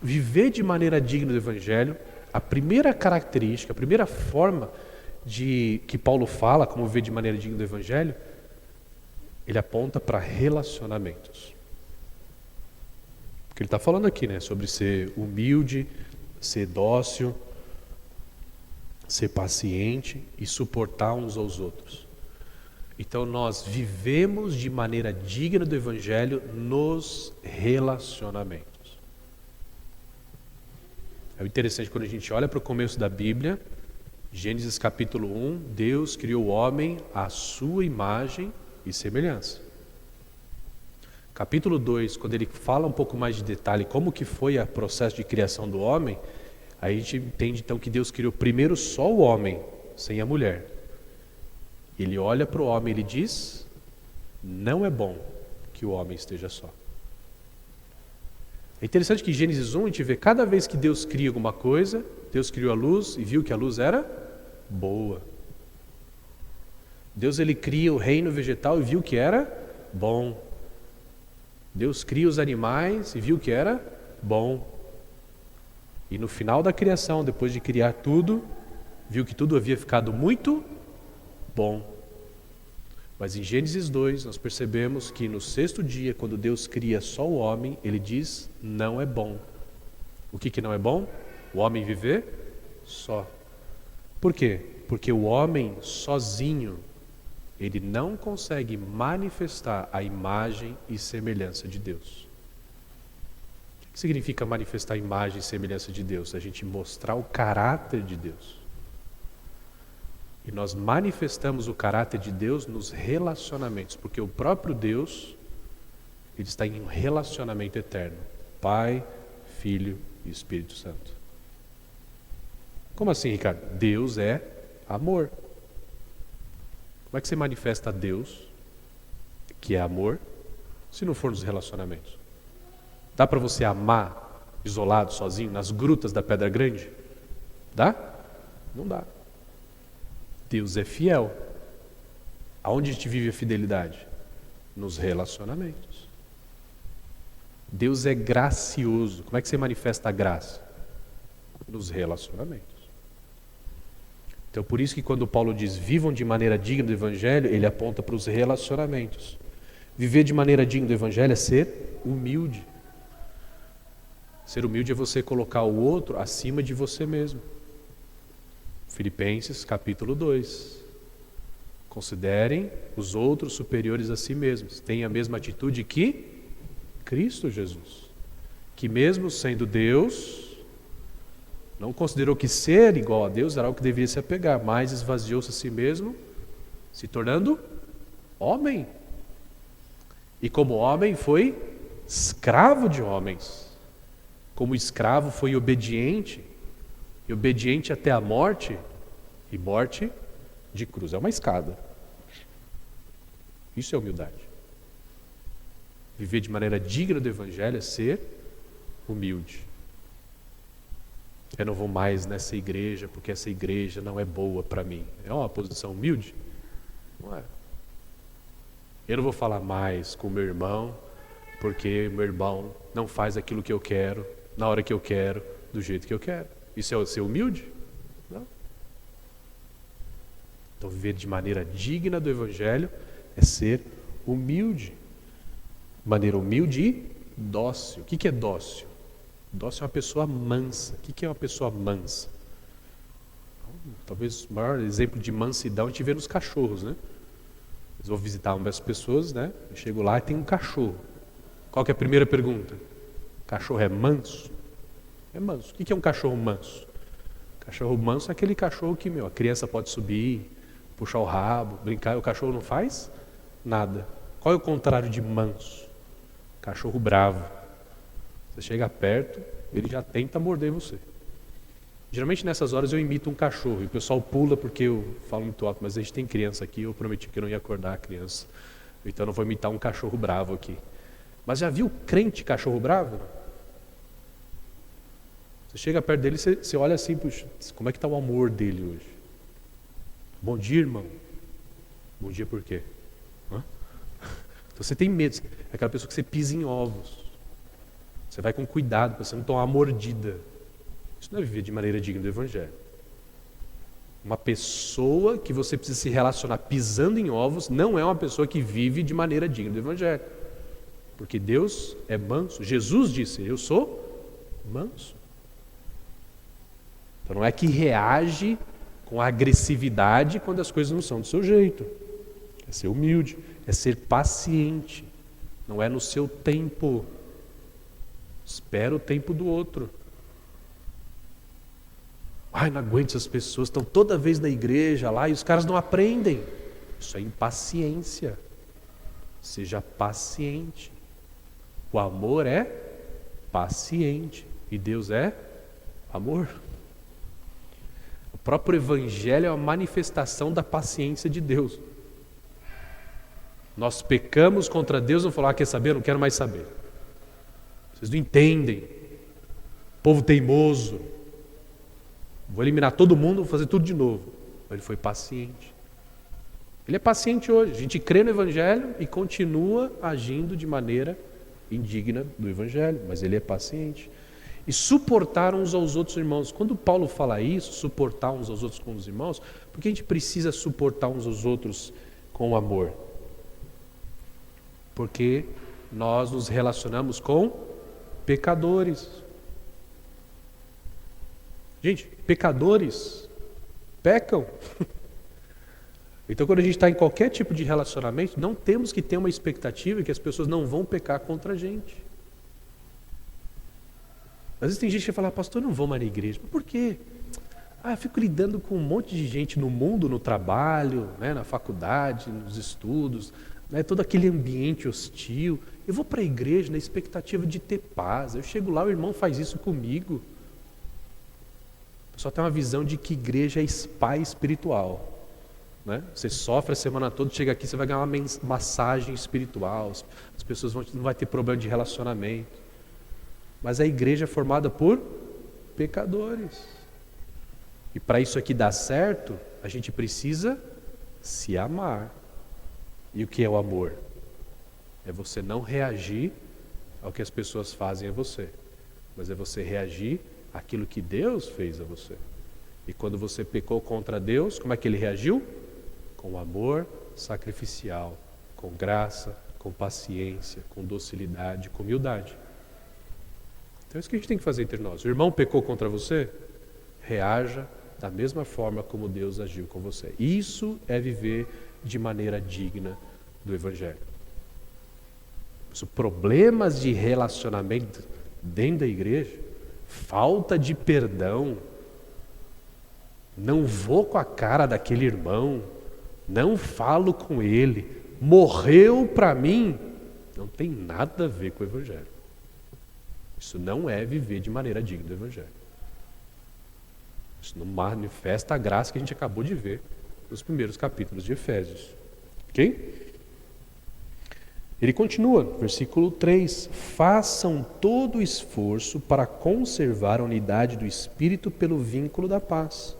Viver de maneira digna do Evangelho, a primeira característica, a primeira forma que Paulo fala, como viver de maneira digna do Evangelho, ele aponta para relacionamentos. Porque ele está falando aqui, né, sobre ser humilde, ser dócil, ser paciente e suportar uns aos outros. Então nós vivemos de maneira digna do Evangelho nos relacionamentos. É interessante quando a gente olha para o começo da Bíblia, Gênesis capítulo 1, Deus criou o homem à sua imagem e semelhança. Capítulo 2, quando ele fala um pouco mais de detalhe como que foi o processo de criação do homem, aí a gente entende então que Deus criou primeiro só o homem, sem a mulher. Ele olha para o homem e ele diz: não é bom que o homem esteja só. É interessante que em Gênesis 1 a gente vê cada vez que Deus cria alguma coisa, Deus criou a luz e viu que a luz era boa. Deus ele cria o reino vegetal e viu que era bom. Deus cria os animais e viu que era bom. E no final da criação, depois de criar tudo, viu que tudo havia ficado muito bom. Mas em Gênesis 2 nós percebemos que no sexto dia, quando Deus cria só o homem, ele diz: não é bom. O que não é bom? O homem viver só. Por quê? Porque o homem sozinho, ele não consegue manifestar a imagem e semelhança de Deus. O que significa manifestar a imagem e semelhança de Deus? A gente mostrar o caráter de Deus. E nós manifestamos o caráter de Deus nos relacionamentos, porque o próprio Deus, ele está em um relacionamento eterno. Pai, Filho e Espírito Santo. Como assim, Ricardo? Deus é amor. Como é que você manifesta a Deus, que é amor, se não for nos relacionamentos? Dá para você amar isolado, sozinho, nas grutas da Pedra Grande? Dá? Não dá. Deus é fiel. Aonde a gente vive a fidelidade? Nos relacionamentos. Deus é gracioso. Como é que você manifesta a graça? Nos relacionamentos. Então por isso que quando Paulo diz vivam de maneira digna do Evangelho, ele aponta para os relacionamentos. Viver de maneira digna do Evangelho é ser humilde. Ser humilde é você colocar o outro acima de você mesmo. Filipenses capítulo 2. Considerem os outros superiores a si mesmos. Tenham a mesma atitude que Cristo Jesus, que mesmo sendo Deus, não considerou que ser igual a Deus era o que deveria se apegar, mas esvaziou-se a si mesmo, se tornando homem. E como homem foi escravo de homens. Como escravo foi obediente, e obediente até a morte, e morte de cruz. É uma escada. Isso é humildade. Viver de maneira digna do Evangelho é ser humilde. Eu não vou mais nessa igreja porque essa igreja não é boa para mim. É uma posição humilde? Não é. Eu não vou falar mais com meu irmão porque meu irmão não faz aquilo que eu quero, na hora que eu quero, do jeito que eu quero. Isso é ser humilde? Não. Então viver de maneira digna do Evangelho É ser humilde. Maneira humilde e dócil. O que é dócil? Dócil é uma pessoa mansa. O que é uma pessoa mansa? Talvez o maior exemplo de mansidão a gente vê nos cachorros, né? Eu vou visitar umas pessoas, né? Eu chego lá e tem um cachorro. Qual que é a primeira pergunta? O cachorro é manso? É manso. O que é um cachorro manso? Cachorro manso é aquele cachorro que, a criança pode subir, puxar o rabo, brincar, e o cachorro não faz nada. Qual é o contrário de manso? Cachorro bravo. Você chega perto, ele já tenta morder você. Geralmente nessas horas eu imito um cachorro e o pessoal pula porque eu falo muito alto, mas a gente tem criança aqui, eu prometi que eu não ia acordar a criança. Então eu não vou imitar um cachorro bravo aqui. Mas já viu crente cachorro bravo? Você chega perto dele, você olha assim, puxa, como é que está o amor dele hoje? Bom dia, irmão. Bom dia por quê? Hã? Então você tem medo, é aquela pessoa que você pisa em ovos. Você vai com cuidado para você não tomar uma mordida. Isso não é viver de maneira digna do Evangelho. Uma pessoa que você precisa se relacionar pisando em ovos não é uma pessoa que vive de maneira digna do Evangelho. Porque Deus é manso. Jesus disse, eu sou manso. Então não é que reage com agressividade quando as coisas não são do seu jeito. É ser humilde, é ser paciente. Não é no seu tempo. Espera o tempo do outro. Ai, não aguento essas pessoas, estão toda vez na igreja lá e os caras não aprendem. Isso é impaciência. Seja paciente. O amor é paciente e Deus é amor. O próprio Evangelho é uma manifestação da paciência de Deus. Nós pecamos contra Deus, não falar, quer saber? Eu não quero mais saber. Vocês não entendem. Povo teimoso. Vou eliminar todo mundo, vou fazer tudo de novo. Mas ele foi paciente. Ele é paciente hoje. A gente crê no Evangelho e continua agindo de maneira indigna do Evangelho, mas ele é paciente. E suportar uns aos outros irmãos. Quando Paulo fala isso, suportar uns aos outros com os irmãos, por que a gente precisa suportar uns aos outros com amor? Porque nós nos relacionamos com pecadores. Gente, pecadores pecam. Então, quando a gente está em qualquer tipo de relacionamento, não temos que ter uma expectativa que as pessoas não vão pecar contra a gente. Às vezes tem gente que fala, pastor, eu não vou mais na igreja. Por quê? Eu fico lidando com um monte de gente no mundo, no trabalho, né, na faculdade, nos estudos, né, todo aquele ambiente hostil. Eu vou para a igreja na expectativa de ter paz. Eu chego lá, o irmão faz isso comigo. O pessoal tem uma visão de que igreja é spa espiritual. Né? Você sofre a semana toda, chega aqui, você vai ganhar uma massagem espiritual, as pessoas não vão ter problema de relacionamento. Mas a igreja é formada por pecadores. E para isso aqui dar certo, a gente precisa se amar. E o que é o amor? É você não reagir ao que as pessoas fazem a você, mas é você reagir àquilo que Deus fez a você. E quando você pecou contra Deus, como é que ele reagiu? Com amor sacrificial, com graça, com paciência, com docilidade, com humildade. Então é isso que a gente tem que fazer entre nós. O irmão pecou contra você? Reaja da mesma forma como Deus agiu com você. Isso é viver de maneira digna do Evangelho. Os problemas de relacionamento dentro da igreja, falta de perdão, não vou com a cara daquele irmão, não falo com ele, morreu para mim, não tem nada a ver com o Evangelho. Isso não é viver de maneira digna do Evangelho. Isso não manifesta a graça que a gente acabou de ver nos primeiros capítulos de Efésios. Ok? Ele continua, versículo 3. Façam todo o esforço para conservar a unidade do Espírito pelo vínculo da paz.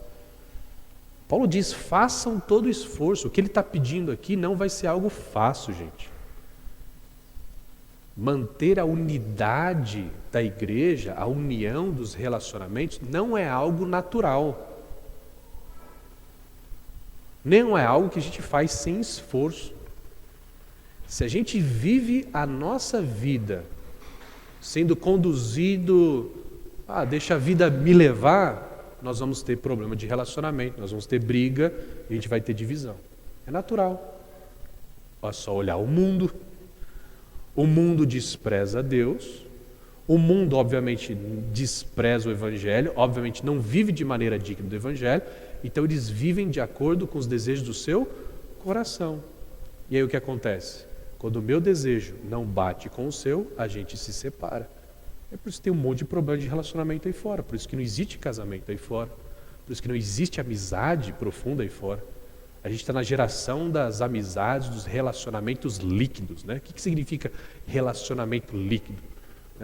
Paulo diz, façam todo o esforço. O que ele está pedindo aqui não vai ser algo fácil, gente. Manter a unidade da igreja, a união dos relacionamentos, não é algo natural. Não é algo que a gente faz sem esforço. Se a gente vive a nossa vida sendo conduzido, deixa a vida me levar, nós vamos ter problema de relacionamento, nós vamos ter briga e a gente vai ter divisão. É natural. É só olhar o mundo. O mundo despreza Deus. O mundo, obviamente, despreza o Evangelho, obviamente não vive de maneira digna do Evangelho, então eles vivem de acordo com os desejos do seu coração. E aí o que acontece? Quando o meu desejo não bate com o seu, a gente se separa. É por isso que tem um monte de problema de relacionamento aí fora, por isso que não existe casamento aí fora, por isso que não existe amizade profunda aí fora. A gente está na geração das amizades, dos relacionamentos líquidos, né? O que significa relacionamento líquido?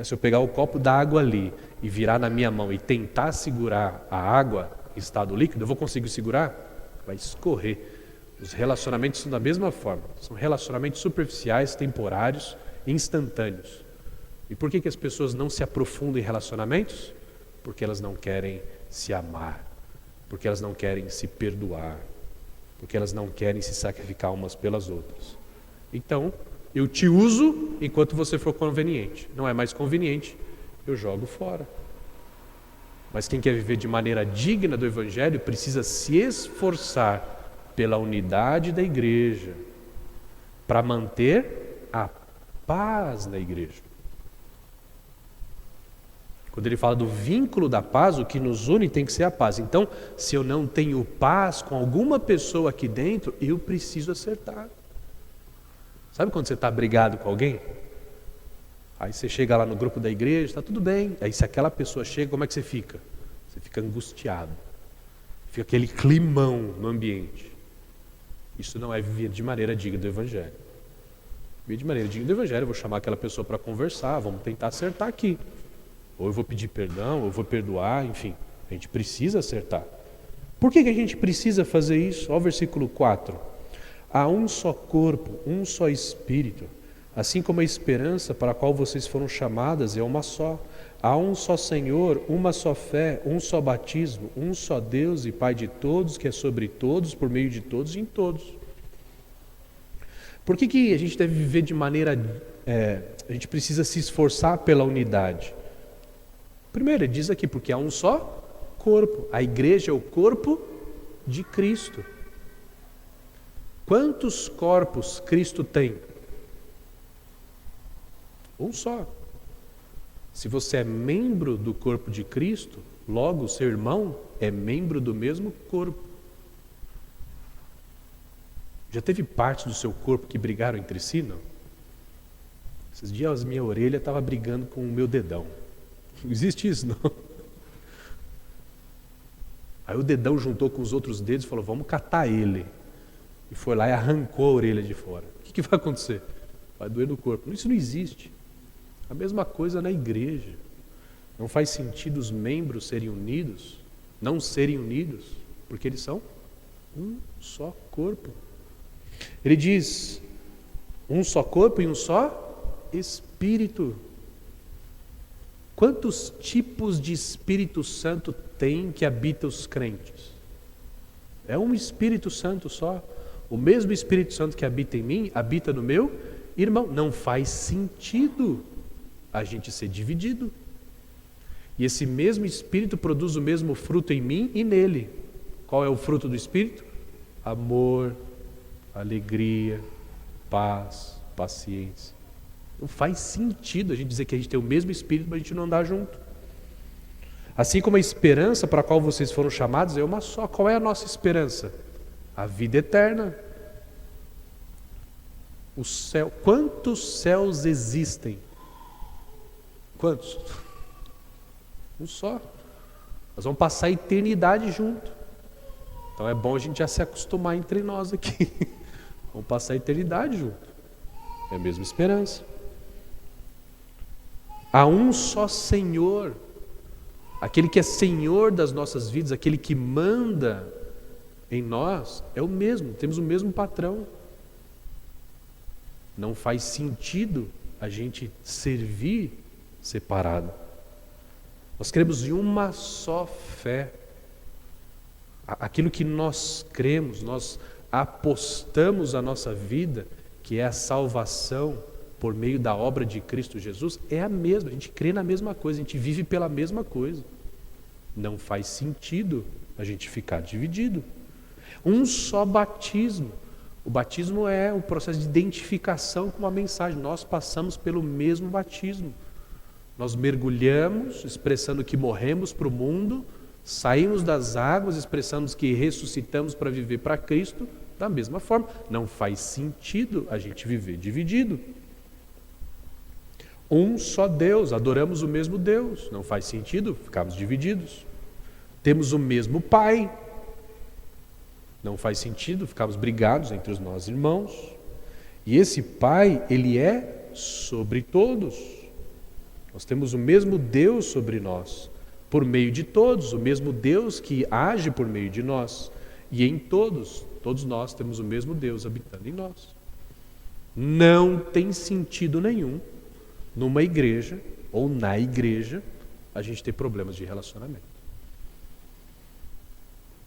Se eu pegar o copo d'água ali e virar na minha mão e tentar segurar a água em estado líquido, eu vou conseguir segurar? Vai escorrer. Os relacionamentos são da mesma forma. São relacionamentos superficiais, temporários, instantâneos. E por que as pessoas não se aprofundam em relacionamentos? Porque elas não querem se amar. Porque elas não querem se perdoar. Porque elas não querem se sacrificar umas pelas outras. Então, eu te uso enquanto você for conveniente. Não é mais conveniente, eu jogo fora. Mas quem quer viver de maneira digna do Evangelho precisa se esforçar pela unidade da igreja, para manter a paz na igreja. Quando ele fala do vínculo da paz, o que nos une tem que ser a paz. Então, se eu não tenho paz com alguma pessoa aqui dentro, eu preciso acertar. Sabe quando você está brigado com alguém? Aí você chega lá no grupo da igreja, está tudo bem. Aí se aquela pessoa chega, como é que você fica? Você fica angustiado. Fica aquele climão no ambiente. Isso não é viver de maneira digna do Evangelho. Viver de maneira digna do Evangelho, eu vou chamar aquela pessoa para conversar, vamos tentar acertar aqui. Ou eu vou pedir perdão, ou eu vou perdoar, enfim. A gente precisa acertar. Por que a gente precisa fazer isso? Olha o versículo 4. Há um só corpo, um só Espírito, assim como a esperança para a qual vocês foram chamadas é uma só. Há um só Senhor, uma só fé, um só batismo, um só Deus e Pai de todos, que é sobre todos, por meio de todos e em todos. Por que a gente deve viver de maneira... a gente precisa se esforçar pela unidade? Primeiro, ele diz aqui, porque há um só corpo. A igreja é o corpo de Cristo. Quantos corpos Cristo tem? Um só. Se você é membro do corpo de Cristo, logo seu irmão é membro do mesmo corpo. Já teve partes do seu corpo que brigaram entre si, não? Esses dias a minha orelha estava brigando com o meu dedão. Não existe isso, não. Aí o dedão juntou com os outros dedos e falou, vamos catar ele. E foi lá e arrancou a orelha de fora. O que vai acontecer? Vai doer no corpo. Isso não existe. A mesma coisa na igreja. Não faz sentido os membros serem unidos, não serem unidos, porque eles são um só corpo. Ele diz, um só corpo e um só Espírito. Quantos tipos de Espírito Santo tem que habita os crentes? É um Espírito Santo só. O mesmo Espírito Santo que habita em mim, habita no meu irmão. Não faz sentido a gente ser dividido. E esse mesmo Espírito produz o mesmo fruto em mim e nele. Qual é o fruto do Espírito? Amor, alegria, paz, paciência. Não faz sentido a gente dizer que a gente tem o mesmo Espírito, mas a gente não andar junto. Assim como a esperança para a qual vocês foram chamados é uma só. Qual é a nossa esperança? A vida eterna. O céu. Quantos céus existem? Quantos? Um só. Nós vamos passar a eternidade junto. Então é bom a gente já se acostumar entre nós aqui. Vamos passar a eternidade junto. É a mesma esperança. Há um só Senhor. Aquele que é Senhor das nossas vidas, aquele que manda em nós, é o mesmo, temos o mesmo patrão. Não faz sentido a gente servir separado. Nós cremos em uma só fé. Aquilo que nós cremos, nós apostamos a nossa vida, que é a salvação por meio da obra de Cristo Jesus, é a mesma. A gente crê na mesma coisa, a gente vive pela mesma coisa. Não faz sentido a gente ficar dividido. Um só batismo. O batismo é o processo de identificação com a mensagem. Nós passamos pelo mesmo batismo. Nós mergulhamos, expressando que morremos para o mundo, saímos das águas, expressamos que ressuscitamos para viver para Cristo, da mesma forma. Não faz sentido a gente viver dividido. Um só Deus, adoramos o mesmo Deus. Não faz sentido ficarmos divididos. Temos o mesmo Pai. Não faz sentido ficarmos brigados entre os nossos irmãos. E esse Pai, Ele é sobre todos. Nós temos o mesmo Deus sobre nós, por meio de todos, o mesmo Deus que age por meio de nós. E em todos nós temos o mesmo Deus habitando em nós. Não tem sentido nenhum, numa igreja ou na igreja, a gente ter problemas de relacionamento.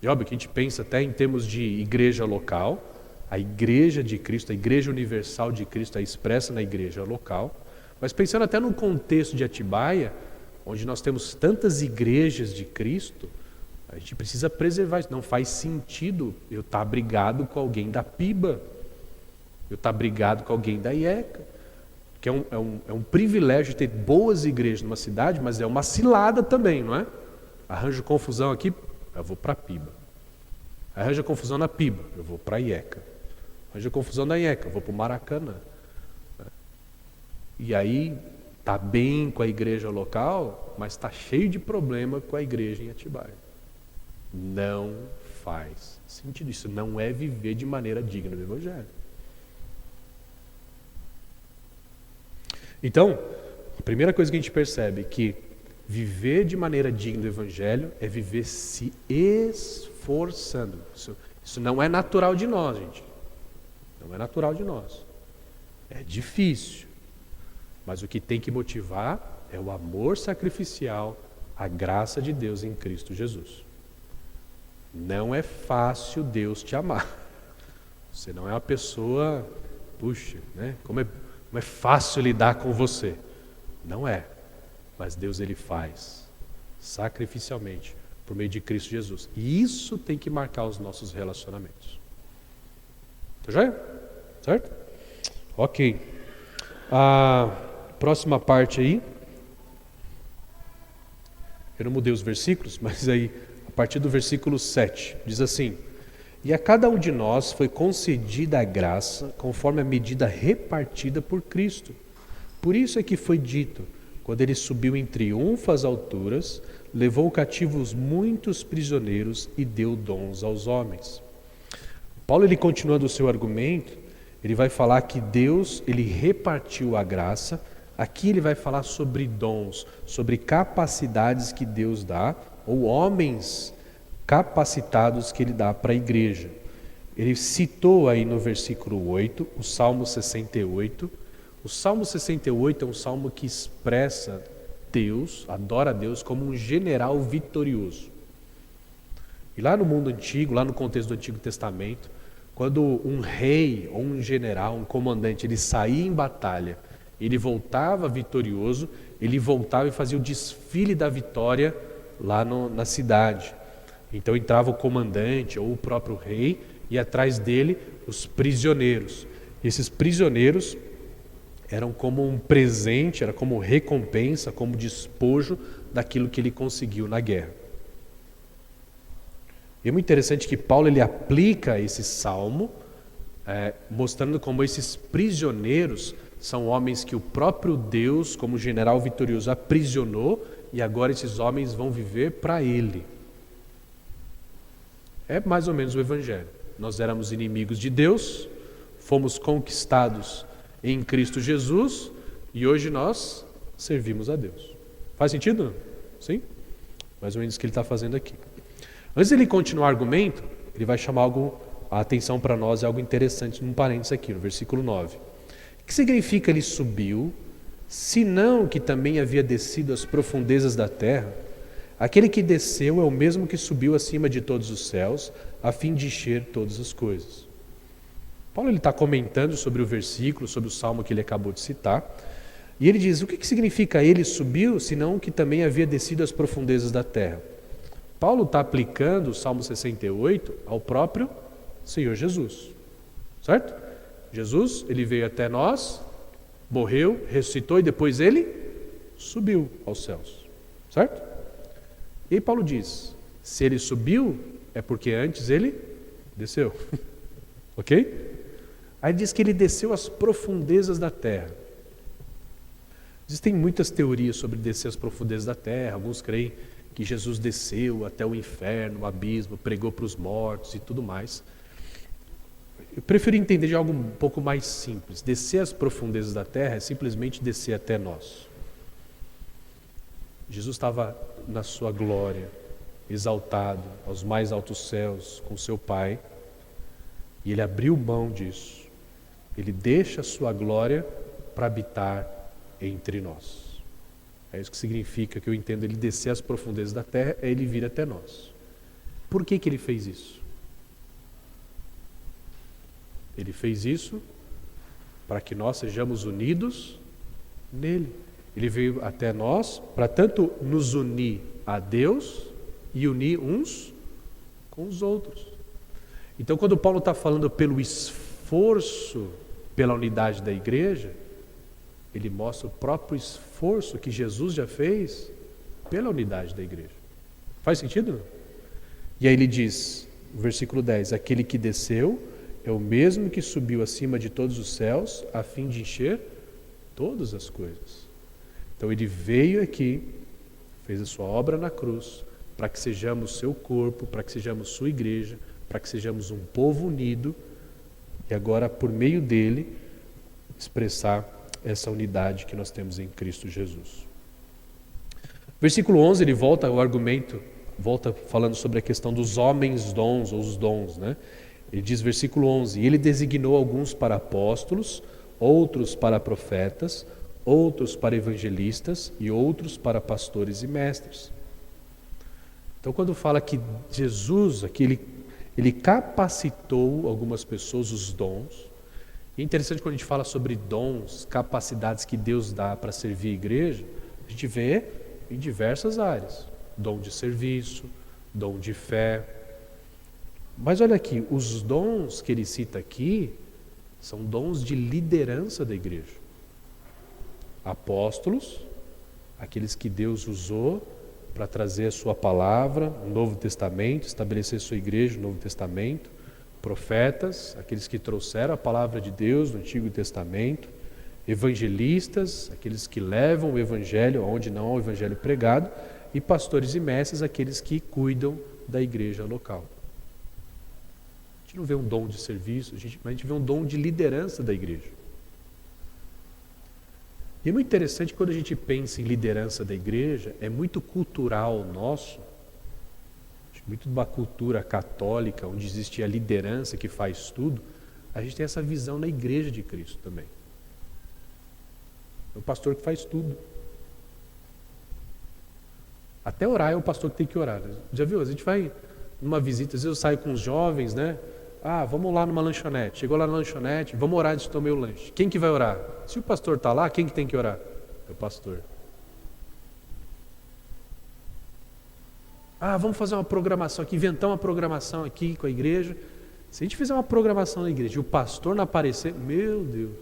E óbvio que a gente pensa até em termos de igreja local, a igreja de Cristo, a igreja universal de Cristo é expressa na igreja local, mas pensando até no contexto de Atibaia, onde nós temos tantas igrejas de Cristo, a gente precisa preservar isso. Não faz sentido eu estar brigado com alguém da PIBA, eu estar brigado com alguém da IECA, que é um privilégio ter boas igrejas numa cidade, mas é uma cilada também, não é? Arranjo confusão aqui, eu vou para a PIBA. Arranja confusão na PIBA, eu vou para a IECA. Arranja confusão na IECA, eu vou para o Maracanã. E aí está bem com a igreja local, mas está cheio de problema com a igreja em Atibaia. Não faz sentido. Isso não é viver de maneira digna do Evangelho. Então, a primeira coisa que a gente percebe é que viver de maneira digna do Evangelho é viver se esforçando. Isso não é natural de nós, gente. Não é natural de nós. É difícil. Mas o que tem que motivar é o amor sacrificial, a graça de Deus em Cristo Jesus. Não é fácil Deus te amar. Você não é uma pessoa, puxa, né? Como é fácil lidar com você. Não é. Mas Deus, Ele faz sacrificialmente por meio de Cristo Jesus. E isso tem que marcar os nossos relacionamentos. Tá joia? Certo? Ok. A próxima parte aí. Eu não mudei os versículos, mas aí, a partir do versículo 7, diz assim: E a cada um de nós foi concedida a graça conforme a medida repartida por Cristo. Por isso é que foi dito: quando ele subiu em triunfo às alturas, levou cativos muitos prisioneiros e deu dons aos homens. Paulo, ele continuando o seu argumento, ele vai falar que Deus, ele repartiu a graça. Aqui ele vai falar sobre dons, sobre capacidades que Deus dá, ou homens capacitados que ele dá para a igreja. Ele citou aí no versículo 8, o Salmo 68. O Salmo 68 é um salmo que expressa Deus, adora Deus como um general vitorioso. E lá no mundo antigo, lá no contexto do Antigo Testamento, quando um rei ou um general, um comandante, ele saía em batalha, ele voltava vitorioso, ele voltava e fazia o desfile da vitória lá na cidade. Então entrava o comandante ou o próprio rei e atrás dele os prisioneiros. E esses prisioneiros eram como um presente, era como recompensa, como despojo daquilo que ele conseguiu na guerra. E é muito interessante que Paulo, ele aplica esse salmo, mostrando como esses prisioneiros são homens que o próprio Deus, como general vitorioso, aprisionou, e agora esses homens vão viver para ele. É mais ou menos o Evangelho. Nós éramos inimigos de Deus, fomos conquistados em Cristo Jesus, e hoje nós servimos a Deus. Faz sentido? Não? Sim? Mais ou menos o que ele está fazendo aqui. Antes de ele continuar o argumento, ele vai chamar a atenção para nós, é algo interessante, num parênteses aqui, no versículo 9. O que significa ele subiu, senão que também havia descido às profundezas da terra? Aquele que desceu é o mesmo que subiu acima de todos os céus, a fim de encher todas as coisas. Paulo está comentando sobre o versículo, sobre o salmo que ele acabou de citar, e ele diz: o que significa ele subiu, senão que também havia descido às profundezas da terra? Paulo está aplicando o Salmo 68 ao próprio Senhor Jesus, certo? Jesus, ele veio até nós, morreu, ressuscitou e depois ele subiu aos céus, certo? E aí Paulo diz: se ele subiu, é porque antes ele desceu, ok? Aí diz que ele desceu às profundezas da terra. Existem muitas teorias sobre descer às profundezas da terra. Alguns creem que Jesus desceu até o inferno, o abismo, pregou para os mortos e tudo mais. Eu prefiro entender de algo um pouco mais simples. Descer às profundezas da terra é simplesmente descer até nós. Jesus estava na sua glória, exaltado aos mais altos céus com seu Pai, e ele abriu mão disso. Ele deixa a sua glória para habitar entre nós. É isso que significa, que eu entendo, ele descer às profundezas da terra, é ele vir até nós. Por que ele fez isso? Ele fez isso para que nós sejamos unidos nele. Ele veio até nós para tanto nos unir a Deus e unir uns com os outros. Então, quando Paulo está falando pelo esforço pela unidade da igreja, ele mostra o próprio esforço que Jesus já fez pela unidade da igreja. Faz sentido? Não? E aí ele diz, no versículo 10, aquele que desceu é o mesmo que subiu acima de todos os céus, a fim de encher todas as coisas. Então ele veio aqui, fez a sua obra na cruz, para que sejamos seu corpo, para que sejamos sua igreja, para que sejamos um povo unido, e agora, por meio dele, expressar essa unidade que nós temos em Cristo Jesus. Versículo 11, ele volta ao argumento, volta falando sobre a questão dos homens dons, ou os dons, né? Ele diz, versículo 11, ele designou alguns para apóstolos, outros para profetas, outros para evangelistas e outros para pastores e mestres. Então, quando fala que Jesus, aqui ele capacitou algumas pessoas, os dons. E é interessante quando a gente fala sobre dons, capacidades que Deus dá para servir a igreja, a gente vê em diversas áreas. Dom de serviço, dom de fé. Mas olha aqui, os dons que ele cita aqui são dons de liderança da igreja. Apóstolos, aqueles que Deus usou para trazer a sua palavra, o Novo Testamento, estabelecer sua igreja no Novo Testamento. Profetas, aqueles que trouxeram a palavra de Deus no Antigo Testamento. Evangelistas, aqueles que levam o evangelho onde não há o evangelho pregado. E pastores e mestres, aqueles que cuidam da igreja local. A gente não vê um dom de serviço, mas a gente vê um dom de liderança da igreja. E é muito interessante quando a gente pensa em liderança da igreja, é muito cultural nosso, muito de uma cultura católica, onde existe a liderança que faz tudo, a gente tem essa visão na igreja de Cristo também. É o pastor que faz tudo. Até orar é o pastor que tem que orar. Né? Já viu? A gente vai numa visita, às vezes eu saio com os jovens, né? Ah, vamos lá numa lanchonete. Chegou lá na lanchonete, vamos orar antes de tomar o lanche. Quem que vai orar? Se o pastor está lá, quem que tem que orar? É o pastor. Ah, vamos fazer uma programação aqui, inventar uma programação aqui com a igreja. Se a gente fizer uma programação na igreja e o pastor não aparecer, meu Deus,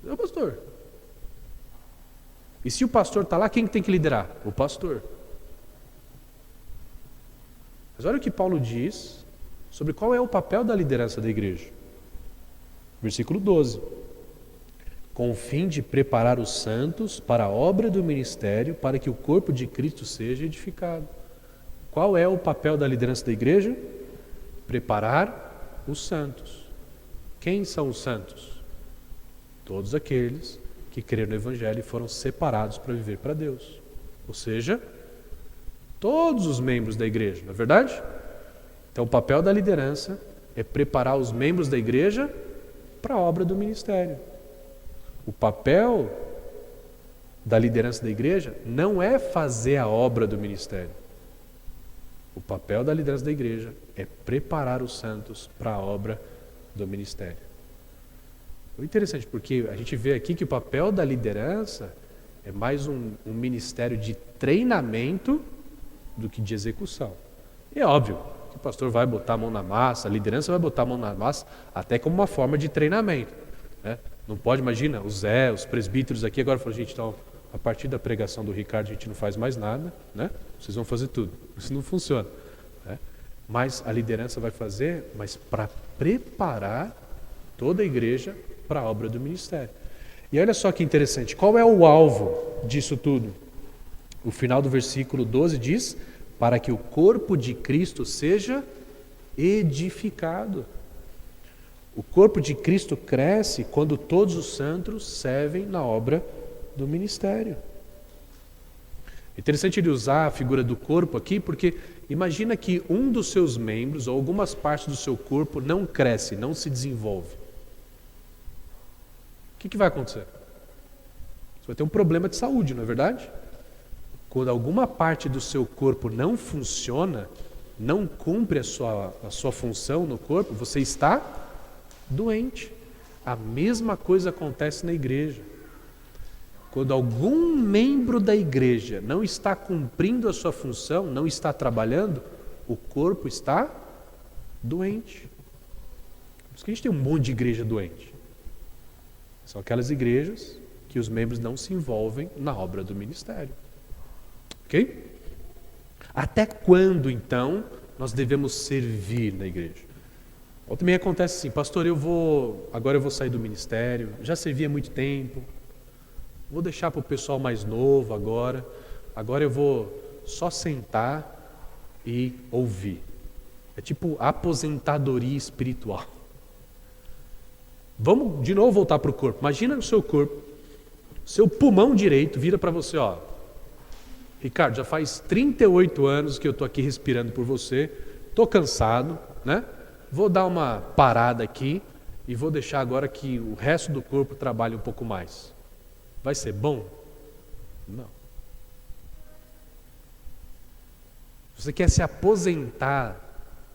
é o pastor. E se o pastor está lá, quem que tem que liderar? O pastor. Mas olha o que Paulo diz sobre qual é o papel da liderança da igreja. Versículo 12. Com o fim de preparar os santos para a obra do ministério, para que o corpo de Cristo seja edificado. Qual é o papel da liderança da igreja? Preparar os santos. Quem são os santos? Todos aqueles que creram no Evangelho e foram separados para viver para Deus. Ou seja, todos os membros da igreja, não é verdade? Então o papel da liderança é preparar os membros da igreja para a obra do ministério. O papel da liderança da igreja não é fazer a obra do ministério. O papel da liderança da igreja é preparar os santos para a obra do ministério. É interessante, porque a gente vê aqui que o papel da liderança é mais um ministério de treinamento do que de execução. E é óbvio que o pastor vai botar a mão na massa, a liderança vai botar a mão na massa, até como uma forma de treinamento, né? Não pode, imagina, o Zé, os presbíteros aqui agora falam, gente, então, a partir da pregação do Ricardo a gente não faz mais nada, né? Vocês vão fazer tudo. Isso não funciona, né? Mas a liderança vai fazer, mas para preparar toda a igreja para a obra do ministério. E olha só que interessante, qual é o alvo disso tudo? O final do versículo 12 diz, para que o corpo de Cristo seja edificado. O corpo de Cristo cresce quando todos os santos servem na obra do ministério. É interessante ele usar a figura do corpo aqui, porque imagina que um dos seus membros, ou algumas partes do seu corpo, não cresce, não se desenvolve. O que vai acontecer? Você vai ter um problema de saúde, não é verdade? Quando alguma parte do seu corpo não funciona, não cumpre a sua função no corpo, você está doente. A mesma coisa acontece na igreja. Quando algum membro da igreja não está cumprindo a sua função, não está trabalhando, o corpo está doente. Por isso que a gente tem um monte de igreja doente. São aquelas igrejas que os membros não se envolvem na obra do ministério. Ok? Até quando, então, nós devemos servir na igreja? Ou também acontece assim, pastor, agora eu vou sair do ministério, já servi há muito tempo, vou deixar para o pessoal mais novo agora eu vou só sentar e ouvir. É tipo aposentadoria espiritual. Vamos de novo voltar para o corpo. Imagina o seu corpo, seu pulmão direito vira para você, ó. Ricardo, já faz 38 anos que eu estou aqui respirando por você, estou cansado, né? Vou dar uma parada aqui e vou deixar agora que o resto do corpo trabalhe um pouco mais. Vai ser bom? Não. Se você quer se aposentar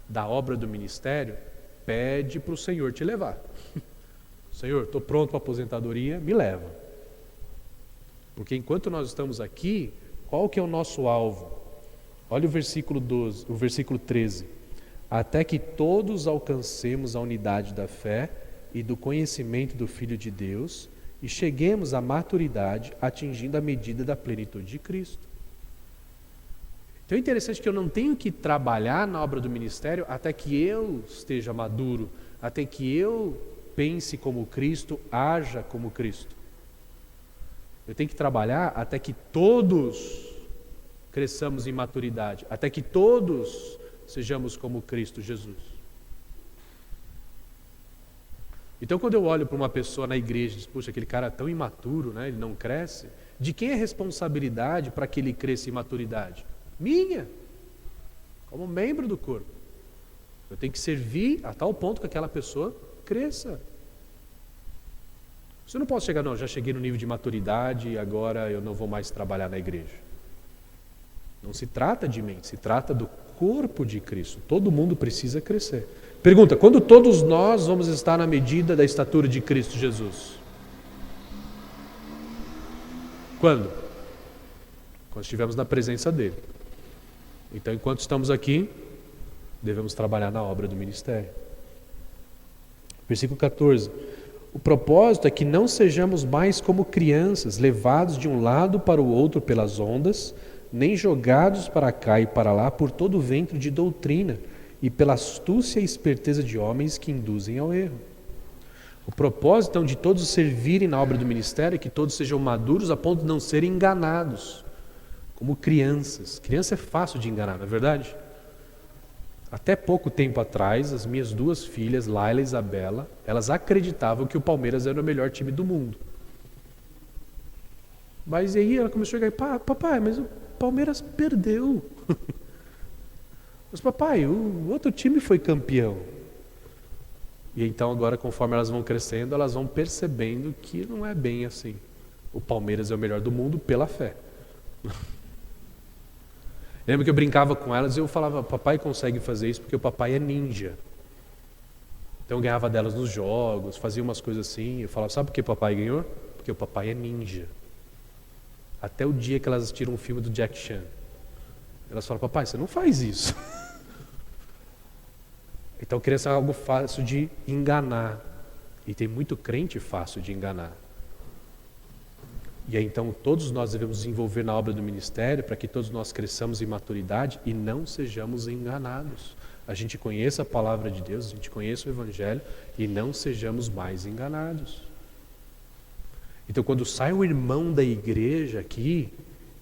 da obra do ministério, pede para o Senhor te levar. Senhor, estou pronto para a aposentadoria, me leva. Porque enquanto nós estamos aqui, qual que é o nosso alvo? Olha o versículo 12, o versículo 13. Até que todos alcancemos a unidade da fé e do conhecimento do Filho de Deus e cheguemos à maturidade, atingindo a medida da plenitude de Cristo. Então é interessante que eu não tenho que trabalhar na obra do ministério até que eu esteja maduro, até que eu pense como Cristo, haja como Cristo. Eu tenho que trabalhar até que todos cresçamos em maturidade, até que todos sejamos como Cristo Jesus. Então, quando eu olho para uma pessoa na igreja e digo, puxa, aquele cara é tão imaturo, né? Ele não cresce. De quem é a responsabilidade para que ele cresça em maturidade? Minha, como membro do corpo. Eu tenho que servir a tal ponto que aquela pessoa cresça. Você não pode chegar, não, já cheguei no nível de maturidade e agora eu não vou mais trabalhar na igreja. Não se trata de mim, se trata do corpo de Cristo. Todo mundo precisa crescer. Pergunta, quando todos nós vamos estar na medida da estatura de Cristo Jesus? Quando? Quando estivermos na presença dele. Então, enquanto estamos aqui, devemos trabalhar na obra do ministério. Versículo 14. O propósito é que não sejamos mais como crianças, levados de um lado para o outro pelas ondas, nem jogados para cá e para lá por todo o vento de doutrina e pela astúcia e esperteza de homens que induzem ao erro. O propósito, então, de todos servirem na obra do ministério é que todos sejam maduros a ponto de não serem enganados, como crianças. Criança é fácil de enganar, não é verdade? Até pouco tempo atrás, as minhas duas filhas, Laila e Isabela, elas acreditavam que o Palmeiras era o melhor time do mundo. Mas aí ela começou a chegar, papai, mas o Palmeiras perdeu. Mas papai, o outro time foi campeão. E então agora, conforme elas vão crescendo, elas vão percebendo que não é bem assim. O Palmeiras é o melhor do mundo pela fé. Lembro que eu brincava com elas e eu falava, papai consegue fazer isso porque o papai é ninja. Então eu ganhava delas nos jogos, fazia umas coisas assim. Eu falava, sabe por que papai ganhou? Porque o papai é ninja. Até o dia que elas assistiram um filme do Jack Chan. Elas falam, papai, você não faz isso. Então criança é algo fácil de enganar. E tem muito crente fácil de enganar. E aí então todos nós devemos desenvolver na obra do ministério para que todos nós cresçamos em maturidade e não sejamos enganados. A gente conheça a palavra de Deus, a gente conheça o Evangelho e não sejamos mais enganados. Então quando sai o irmão da igreja aqui,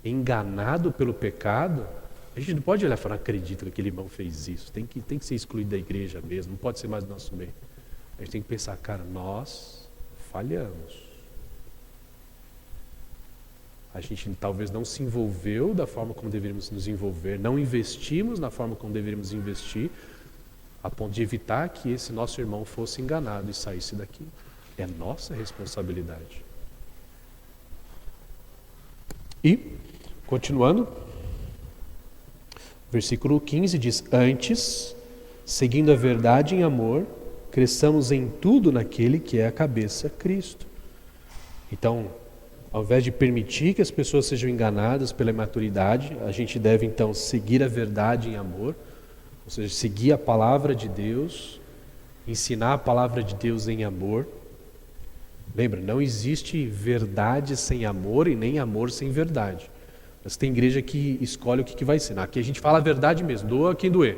enganado pelo pecado, a gente não pode olhar e falar, não acredito que aquele irmão fez isso, tem que ser excluído da igreja mesmo, não pode ser mais do nosso meio. A gente tem que pensar, cara, nós falhamos. A gente talvez não se envolveu da forma como deveríamos nos envolver, não investimos na forma como deveríamos investir, a ponto de evitar que esse nosso irmão fosse enganado e saísse daqui. É nossa responsabilidade. E, continuando, versículo 15 diz, antes, seguindo a verdade em amor, cresçamos em tudo naquele que é a cabeça, Cristo. Então, ao invés de permitir que as pessoas sejam enganadas pela imaturidade, a gente deve então seguir a verdade em amor, ou seja, seguir a palavra de Deus, ensinar a palavra de Deus em amor. Lembra, não existe verdade sem amor e nem amor sem verdade. Mas tem igreja que escolhe o que vai ensinar. Aqui a gente fala a verdade mesmo, doa quem doer.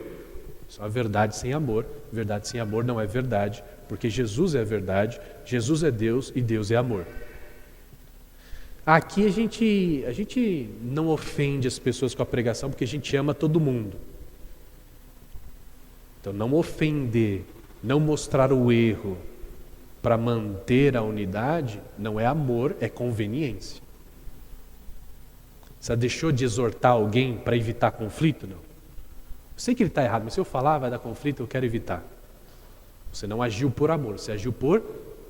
Só a verdade sem amor. Verdade sem amor não é verdade, porque Jesus é a verdade, Jesus é Deus e Deus é amor. Aqui a gente não ofende as pessoas com a pregação porque a gente ama todo mundo. Então não ofender, não mostrar o erro para manter a unidade não é amor, é conveniência. Você deixou de exortar alguém para evitar conflito? Não. Eu sei que ele está errado, mas se eu falar vai dar conflito, eu quero evitar. Você não agiu por amor, você agiu por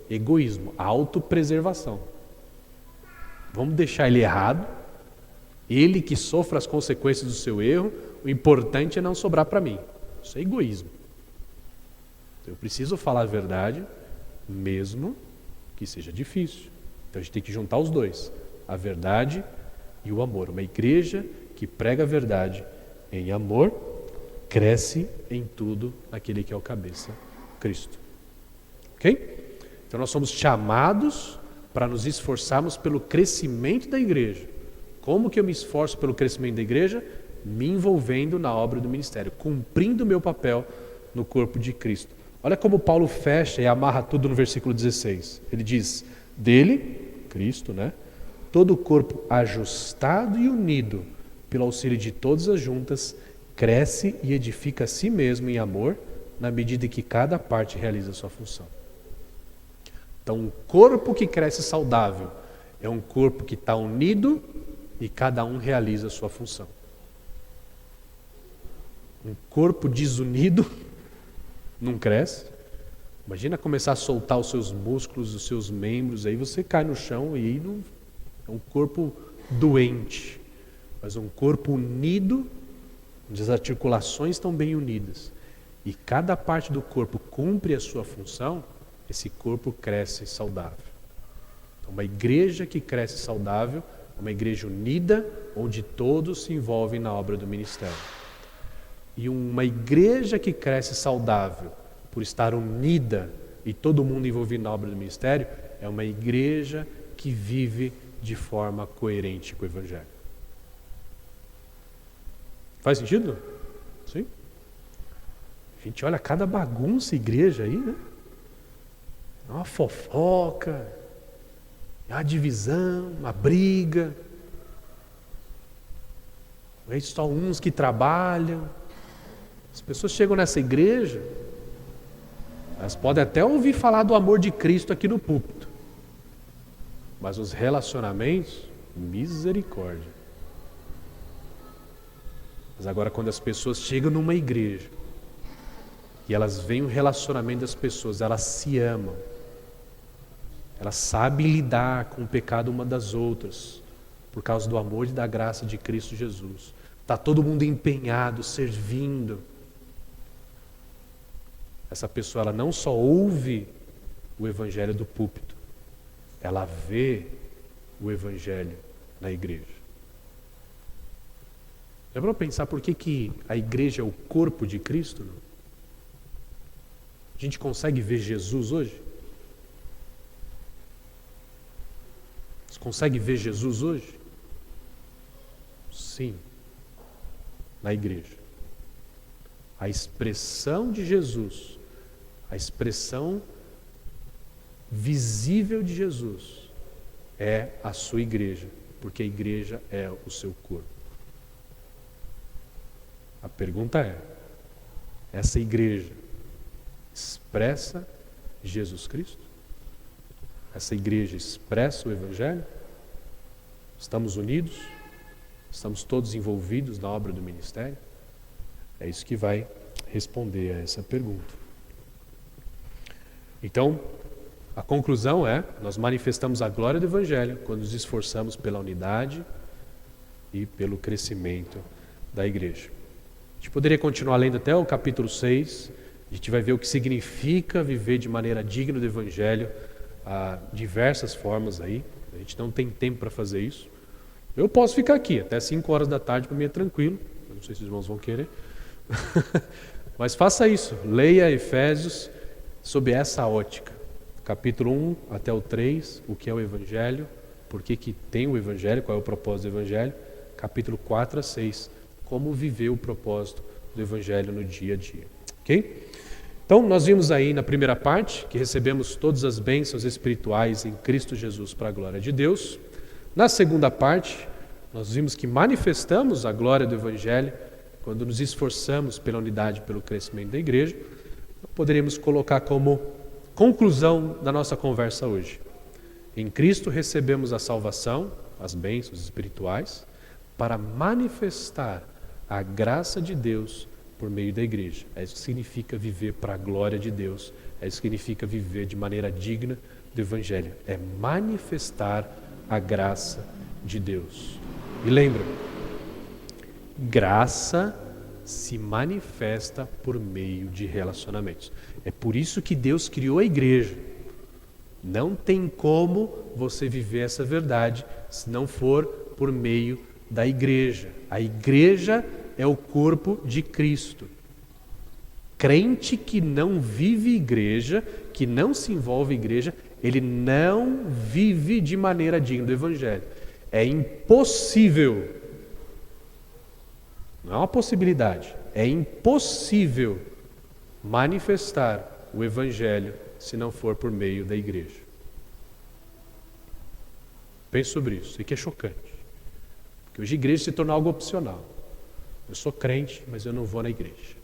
egoísmo, autopreservação. Vamos deixar ele errado, ele que sofra as consequências do seu erro, o importante é não sobrar para mim. Isso é egoísmo. Eu preciso falar a verdade, mesmo que seja difícil. Então a gente tem que juntar os dois, a verdade e o amor. Uma igreja que prega a verdade em amor, cresce em tudo naquele que é o cabeça, Cristo. Ok? Então nós somos chamados para nos esforçarmos pelo crescimento da igreja. Como que eu me esforço pelo crescimento da igreja? Me envolvendo na obra do ministério, cumprindo o meu papel no corpo de Cristo. Olha como Paulo fecha e amarra tudo no versículo 16. Ele diz, dele, Cristo, né? Todo o corpo ajustado e unido pelo auxílio de todas as juntas, cresce e edifica a si mesmo em amor, na medida que cada parte realiza a sua função. Então, um corpo que cresce saudável é um corpo que está unido e cada um realiza a sua função. Um corpo desunido não cresce. Imagina começar a soltar os seus músculos, os seus membros, aí você cai no chão e não, é um corpo doente. Mas um corpo unido, onde as articulações estão bem unidas e cada parte do corpo cumpre a sua função, esse corpo cresce saudável. Então, uma igreja que cresce saudável é uma igreja unida, onde todos se envolvem na obra do ministério. E uma igreja que cresce saudável, por estar unida e todo mundo envolvido na obra do ministério, é uma igreja que vive de forma coerente com o Evangelho. Faz sentido? Sim? A gente olha cada bagunça igreja aí, né? É uma fofoca, é uma divisão, uma briga. É só uns que trabalham. As pessoas chegam nessa igreja, elas podem até ouvir falar do amor de Cristo aqui no púlpito, mas os relacionamentos, misericórdia. Mas agora quando as pessoas chegam numa igreja e elas veem o relacionamento das pessoas, elas se amam, elas sabem lidar com o pecado uma das outras, por causa do amor e da graça de Cristo Jesus. Está todo mundo empenhado, servindo. essa pessoa ela não só ouve o evangelho do púlpito, ela vê o evangelho na igreja. Já para pensar por que a igreja é o corpo de Cristo? Não? A gente consegue ver Jesus hoje? Você consegue ver Jesus hoje? Sim, na igreja. A expressão de Jesus, a expressão visível de Jesus é a sua igreja, porque a igreja é o seu corpo. A pergunta é: essa igreja expressa Jesus Cristo? Essa igreja expressa o Evangelho? Estamos unidos? Estamos todos envolvidos na obra do ministério? É isso que vai responder a essa pergunta. Então, a conclusão é: nós manifestamos a glória do Evangelho quando nos esforçamos pela unidade e pelo crescimento da igreja. A gente poderia continuar lendo até o capítulo 6, a gente vai ver o que significa viver de maneira digna do Evangelho, diversas formas aí, a gente não tem tempo para fazer isso. Eu posso ficar aqui até 5 horas da tarde, para mim é tranquilo, eu não sei se os irmãos vão querer, mas faça isso, leia Efésios sob essa ótica, capítulo 1 até o 3, o que é o Evangelho, por que tem o Evangelho, qual é o propósito do Evangelho, capítulo 4 a 6, como viver o propósito do Evangelho no dia a dia. Ok? Então, nós vimos aí na primeira parte que recebemos todas as bênçãos espirituais em Cristo Jesus para a glória de Deus. Na segunda parte, nós vimos que manifestamos a glória do Evangelho quando nos esforçamos pela unidade e pelo crescimento da igreja. Poderíamos colocar como conclusão da nossa conversa hoje: em Cristo recebemos a salvação, as bênçãos espirituais, para manifestar a graça de Deus por meio da igreja. É isso que significa viver para a glória de Deus. É isso que significa viver de maneira digna do Evangelho. É manifestar a graça de Deus. E lembra, graça se manifesta por meio de relacionamentos. É por isso que Deus criou a igreja. Não tem como você viver essa verdade se não for por meio da igreja. A igreja é o corpo de Cristo. Crente que não vive igreja, que não se envolve em igreja, ele não vive de maneira digna do Evangelho. É impossível, não é uma possibilidade, é impossível manifestar o Evangelho se não for por meio da igreja. Pense sobre isso, isso aqui é chocante. Porque hoje a igreja se tornou algo opcional. Eu sou crente, mas eu não vou na igreja.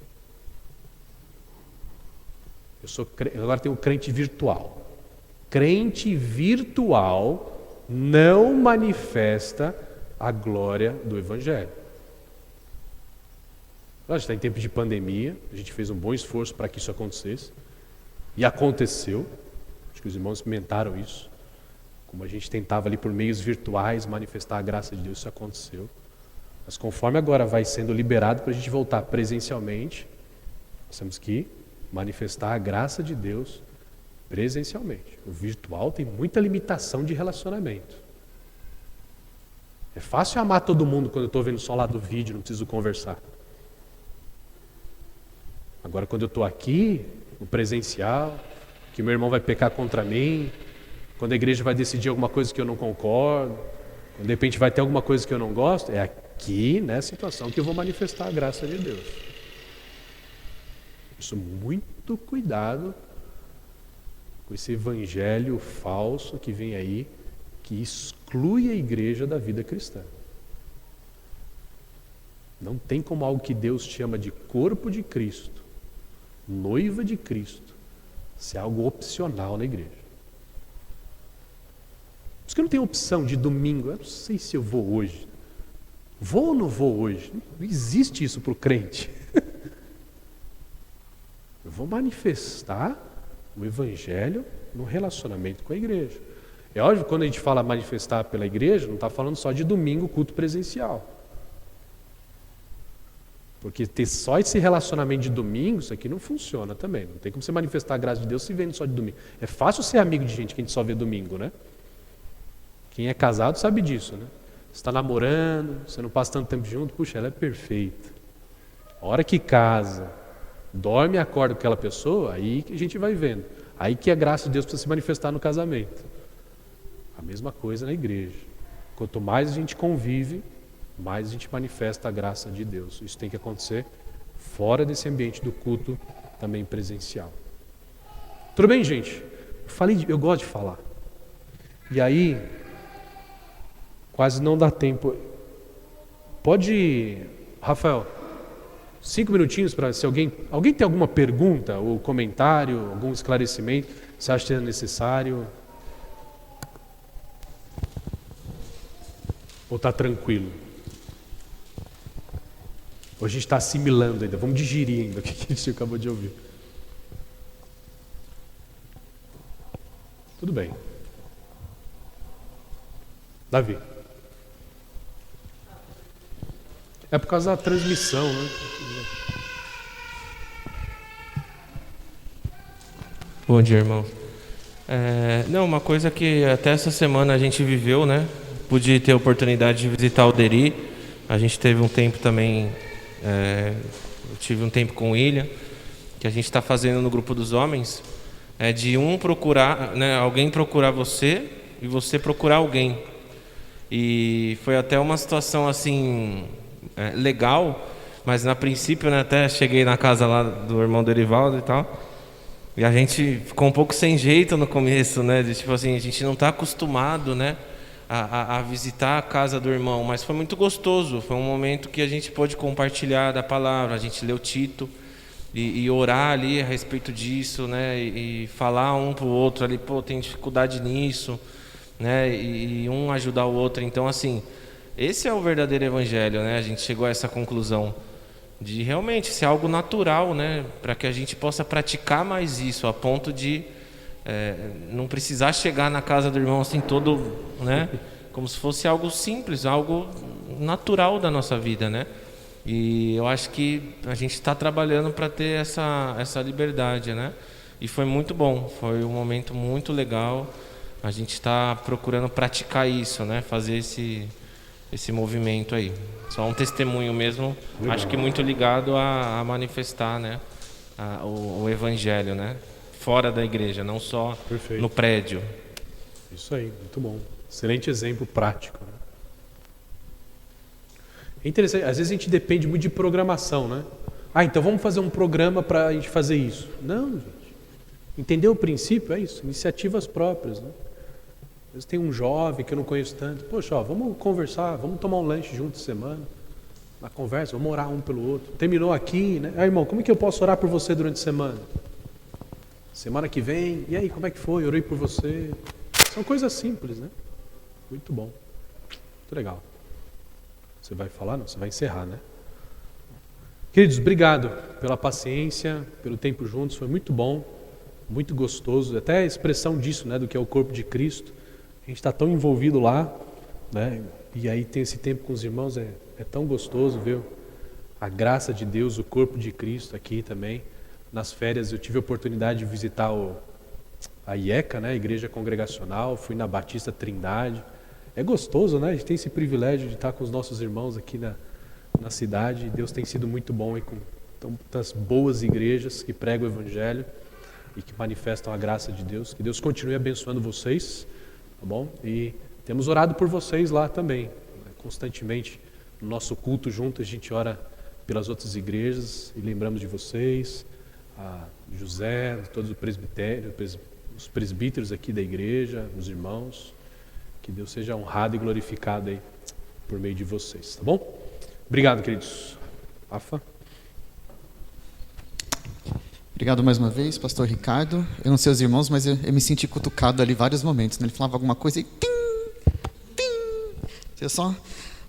Agora tem o crente virtual. Crente virtual não manifesta a glória do Evangelho. A gente está em tempo de pandemia, a gente fez um bom esforço para que isso acontecesse. E aconteceu. Acho que os irmãos experimentaram isso. Como a gente tentava ali por meios virtuais manifestar a graça de Deus, isso aconteceu. Mas conforme agora vai sendo liberado para a gente voltar presencialmente, nós temos que manifestar a graça de Deus presencialmente. O virtual tem muita limitação de relacionamento. É fácil amar todo mundo quando eu estou vendo só lá do vídeo, não preciso conversar. Agora quando eu estou aqui, no presencial, que meu irmão vai pecar contra mim, quando a igreja vai decidir alguma coisa que eu não concordo, quando de repente vai ter alguma coisa que eu não gosto, é aqui, nessa situação, que eu vou manifestar a graça de Deus. Isso, muito cuidado com esse evangelho falso que vem aí, que exclui a igreja da vida cristã. Não tem como algo que Deus chama de corpo de Cristo, noiva de Cristo, ser algo opcional na igreja. Por isso que eu não tenho opção de domingo, eu não sei se eu vou hoje. Vou ou não vou hoje? Não existe isso para o crente. Eu vou manifestar o Evangelho no relacionamento com a igreja. É óbvio que quando a gente fala manifestar pela igreja, não está falando só de domingo, culto presencial. Porque ter só esse relacionamento de domingo, isso aqui não funciona também. Não tem como você manifestar a graça de Deus se vendo só de domingo. É fácil ser amigo de gente que a gente só vê domingo, né? Quem é casado sabe disso, né? Você está namorando, você não passa tanto tempo junto, puxa, ela é perfeita. A hora que casa, dorme e acorda com aquela pessoa, aí que a gente vai vendo. Aí que a graça de Deus precisa se manifestar no casamento. A mesma coisa na igreja. Quanto mais a gente convive, mais a gente manifesta a graça de Deus. Isso tem que acontecer fora desse ambiente do culto, também presencial. Tudo bem, gente? Eu gosto de falar. E aí, quase não dá tempo. Pode, Rafael, 5 minutinhos para se alguém tem alguma pergunta ou comentário, algum esclarecimento, você acha que é necessário? Ou está tranquilo? Hoje a gente está assimilando ainda, vamos digerir ainda o que a gente acabou de ouvir. Tudo bem. Davi. É por causa da transmissão, né? Bom dia, irmão. Não, uma coisa que até essa semana a gente viveu, né? Pude ter a oportunidade de visitar o Deri. A gente teve um tempo também, eu tive um tempo com o William, que a gente está fazendo no grupo dos homens, de procurar, né, alguém procurar você e você procurar alguém. E foi até uma situação assim, legal, mas na princípio, né, até cheguei na casa lá do irmão Derivaldo e tal, e a gente ficou um pouco sem jeito no começo, né, de, tipo assim, a gente não está acostumado, né, a visitar a casa do irmão, mas foi muito gostoso. Foi um momento que a gente pôde compartilhar da palavra, a gente leu Tito e orar ali a respeito disso, né, e falar um para o outro ali, pô, tem dificuldade nisso, né, e um ajudar o outro. Então, assim, esse é o verdadeiro evangelho, né? A gente chegou a essa conclusão de realmente ser algo natural, né, para que a gente possa praticar mais isso, a ponto de não precisar chegar na casa do irmão assim todo, né, como se fosse algo simples, algo natural da nossa vida, né? E eu acho que a gente está trabalhando para ter essa liberdade, né? E foi muito bom, foi um momento muito legal. A gente está procurando praticar isso, né? Fazer esse movimento aí. Só um testemunho mesmo, legal. Acho que muito ligado a manifestar, né, o evangelho, né? Fora da igreja, não só Perfeito. No prédio. Isso aí, muito bom. Excelente exemplo prático, né? É interessante, às vezes a gente depende muito de programação, né? Então vamos fazer um programa para a gente fazer isso. Não, gente. Entendeu o princípio? É isso, iniciativas próprias, né? Às vezes tem um jovem que eu não conheço tanto. Poxa, vamos conversar, vamos tomar um lanche junto de semana. Na conversa, vamos orar um pelo outro. Terminou aqui, né? Irmão, como é que eu posso orar por você durante a semana? Semana que vem, e aí, como é que foi? Orei por você. São coisas simples, né? Muito bom. Muito legal. Você vai falar? Não, você vai encerrar, né? Queridos, obrigado pela paciência, pelo tempo juntos, foi muito bom, muito gostoso. Até a expressão disso, né, do que é o corpo de Cristo. A gente está tão envolvido lá, né? E aí tem esse tempo com os irmãos, é tão gostoso ver a graça de Deus, o corpo de Cristo aqui também. Nas férias eu tive a oportunidade de visitar a IECA, né, a Igreja Congregacional, fui na Batista Trindade. É gostoso, né? A gente tem esse privilégio de estar com os nossos irmãos aqui na cidade. Deus tem sido muito bom aí com tantas boas igrejas que pregam o Evangelho e que manifestam a graça de Deus. Que Deus continue abençoando vocês, tá bom? E temos orado por vocês lá também, constantemente. No nosso culto junto a gente ora pelas outras igrejas e lembramos de vocês, a José, todos os presbitérios, os presbíteros aqui da igreja, os irmãos. Que Deus seja honrado e glorificado aí por meio de vocês, tá bom? Obrigado, queridos. Rafa? Obrigado mais uma vez, pastor Ricardo. Eu não sei os irmãos, mas eu me senti cutucado ali em vários momentos, né? Ele falava alguma coisa e eu só,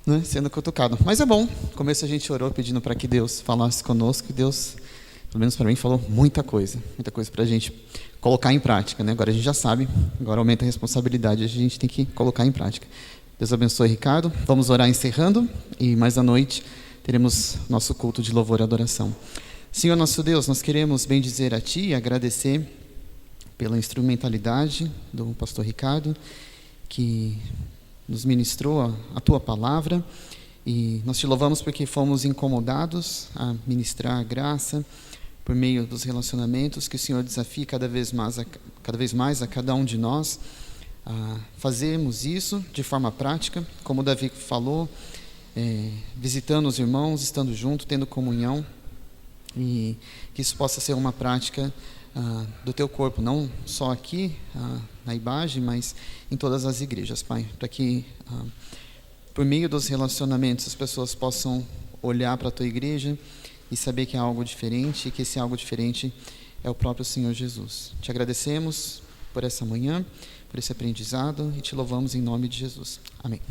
né, sendo cutucado. Mas é bom. No começo a gente orou pedindo para que Deus falasse conosco, e Deus, pelo menos para mim, falou muita coisa para a gente colocar em prática, né? Agora a gente já sabe, agora aumenta a responsabilidade, a gente tem que colocar em prática. Deus abençoe, Ricardo. Vamos orar encerrando e mais à noite teremos nosso culto de louvor e adoração. Senhor nosso Deus, nós queremos bendizer a Ti e agradecer pela instrumentalidade do pastor Ricardo, que nos ministrou a Tua palavra, e nós Te louvamos porque fomos incomodados a ministrar a graça por meio dos relacionamentos que o Senhor desafia cada vez mais a cada um de nós a fazermos isso de forma prática, como Davi falou, visitando os irmãos, estando junto, tendo comunhão, e que isso possa ser uma prática do Teu corpo, não só aqui na Ibage, mas em todas as igrejas, Pai, para que por meio dos relacionamentos as pessoas possam olhar para a Tua igreja e saber que é algo diferente, e que esse algo diferente é o próprio Senhor Jesus. Te agradecemos por essa manhã, por esse aprendizado, e Te louvamos em nome de Jesus. Amém.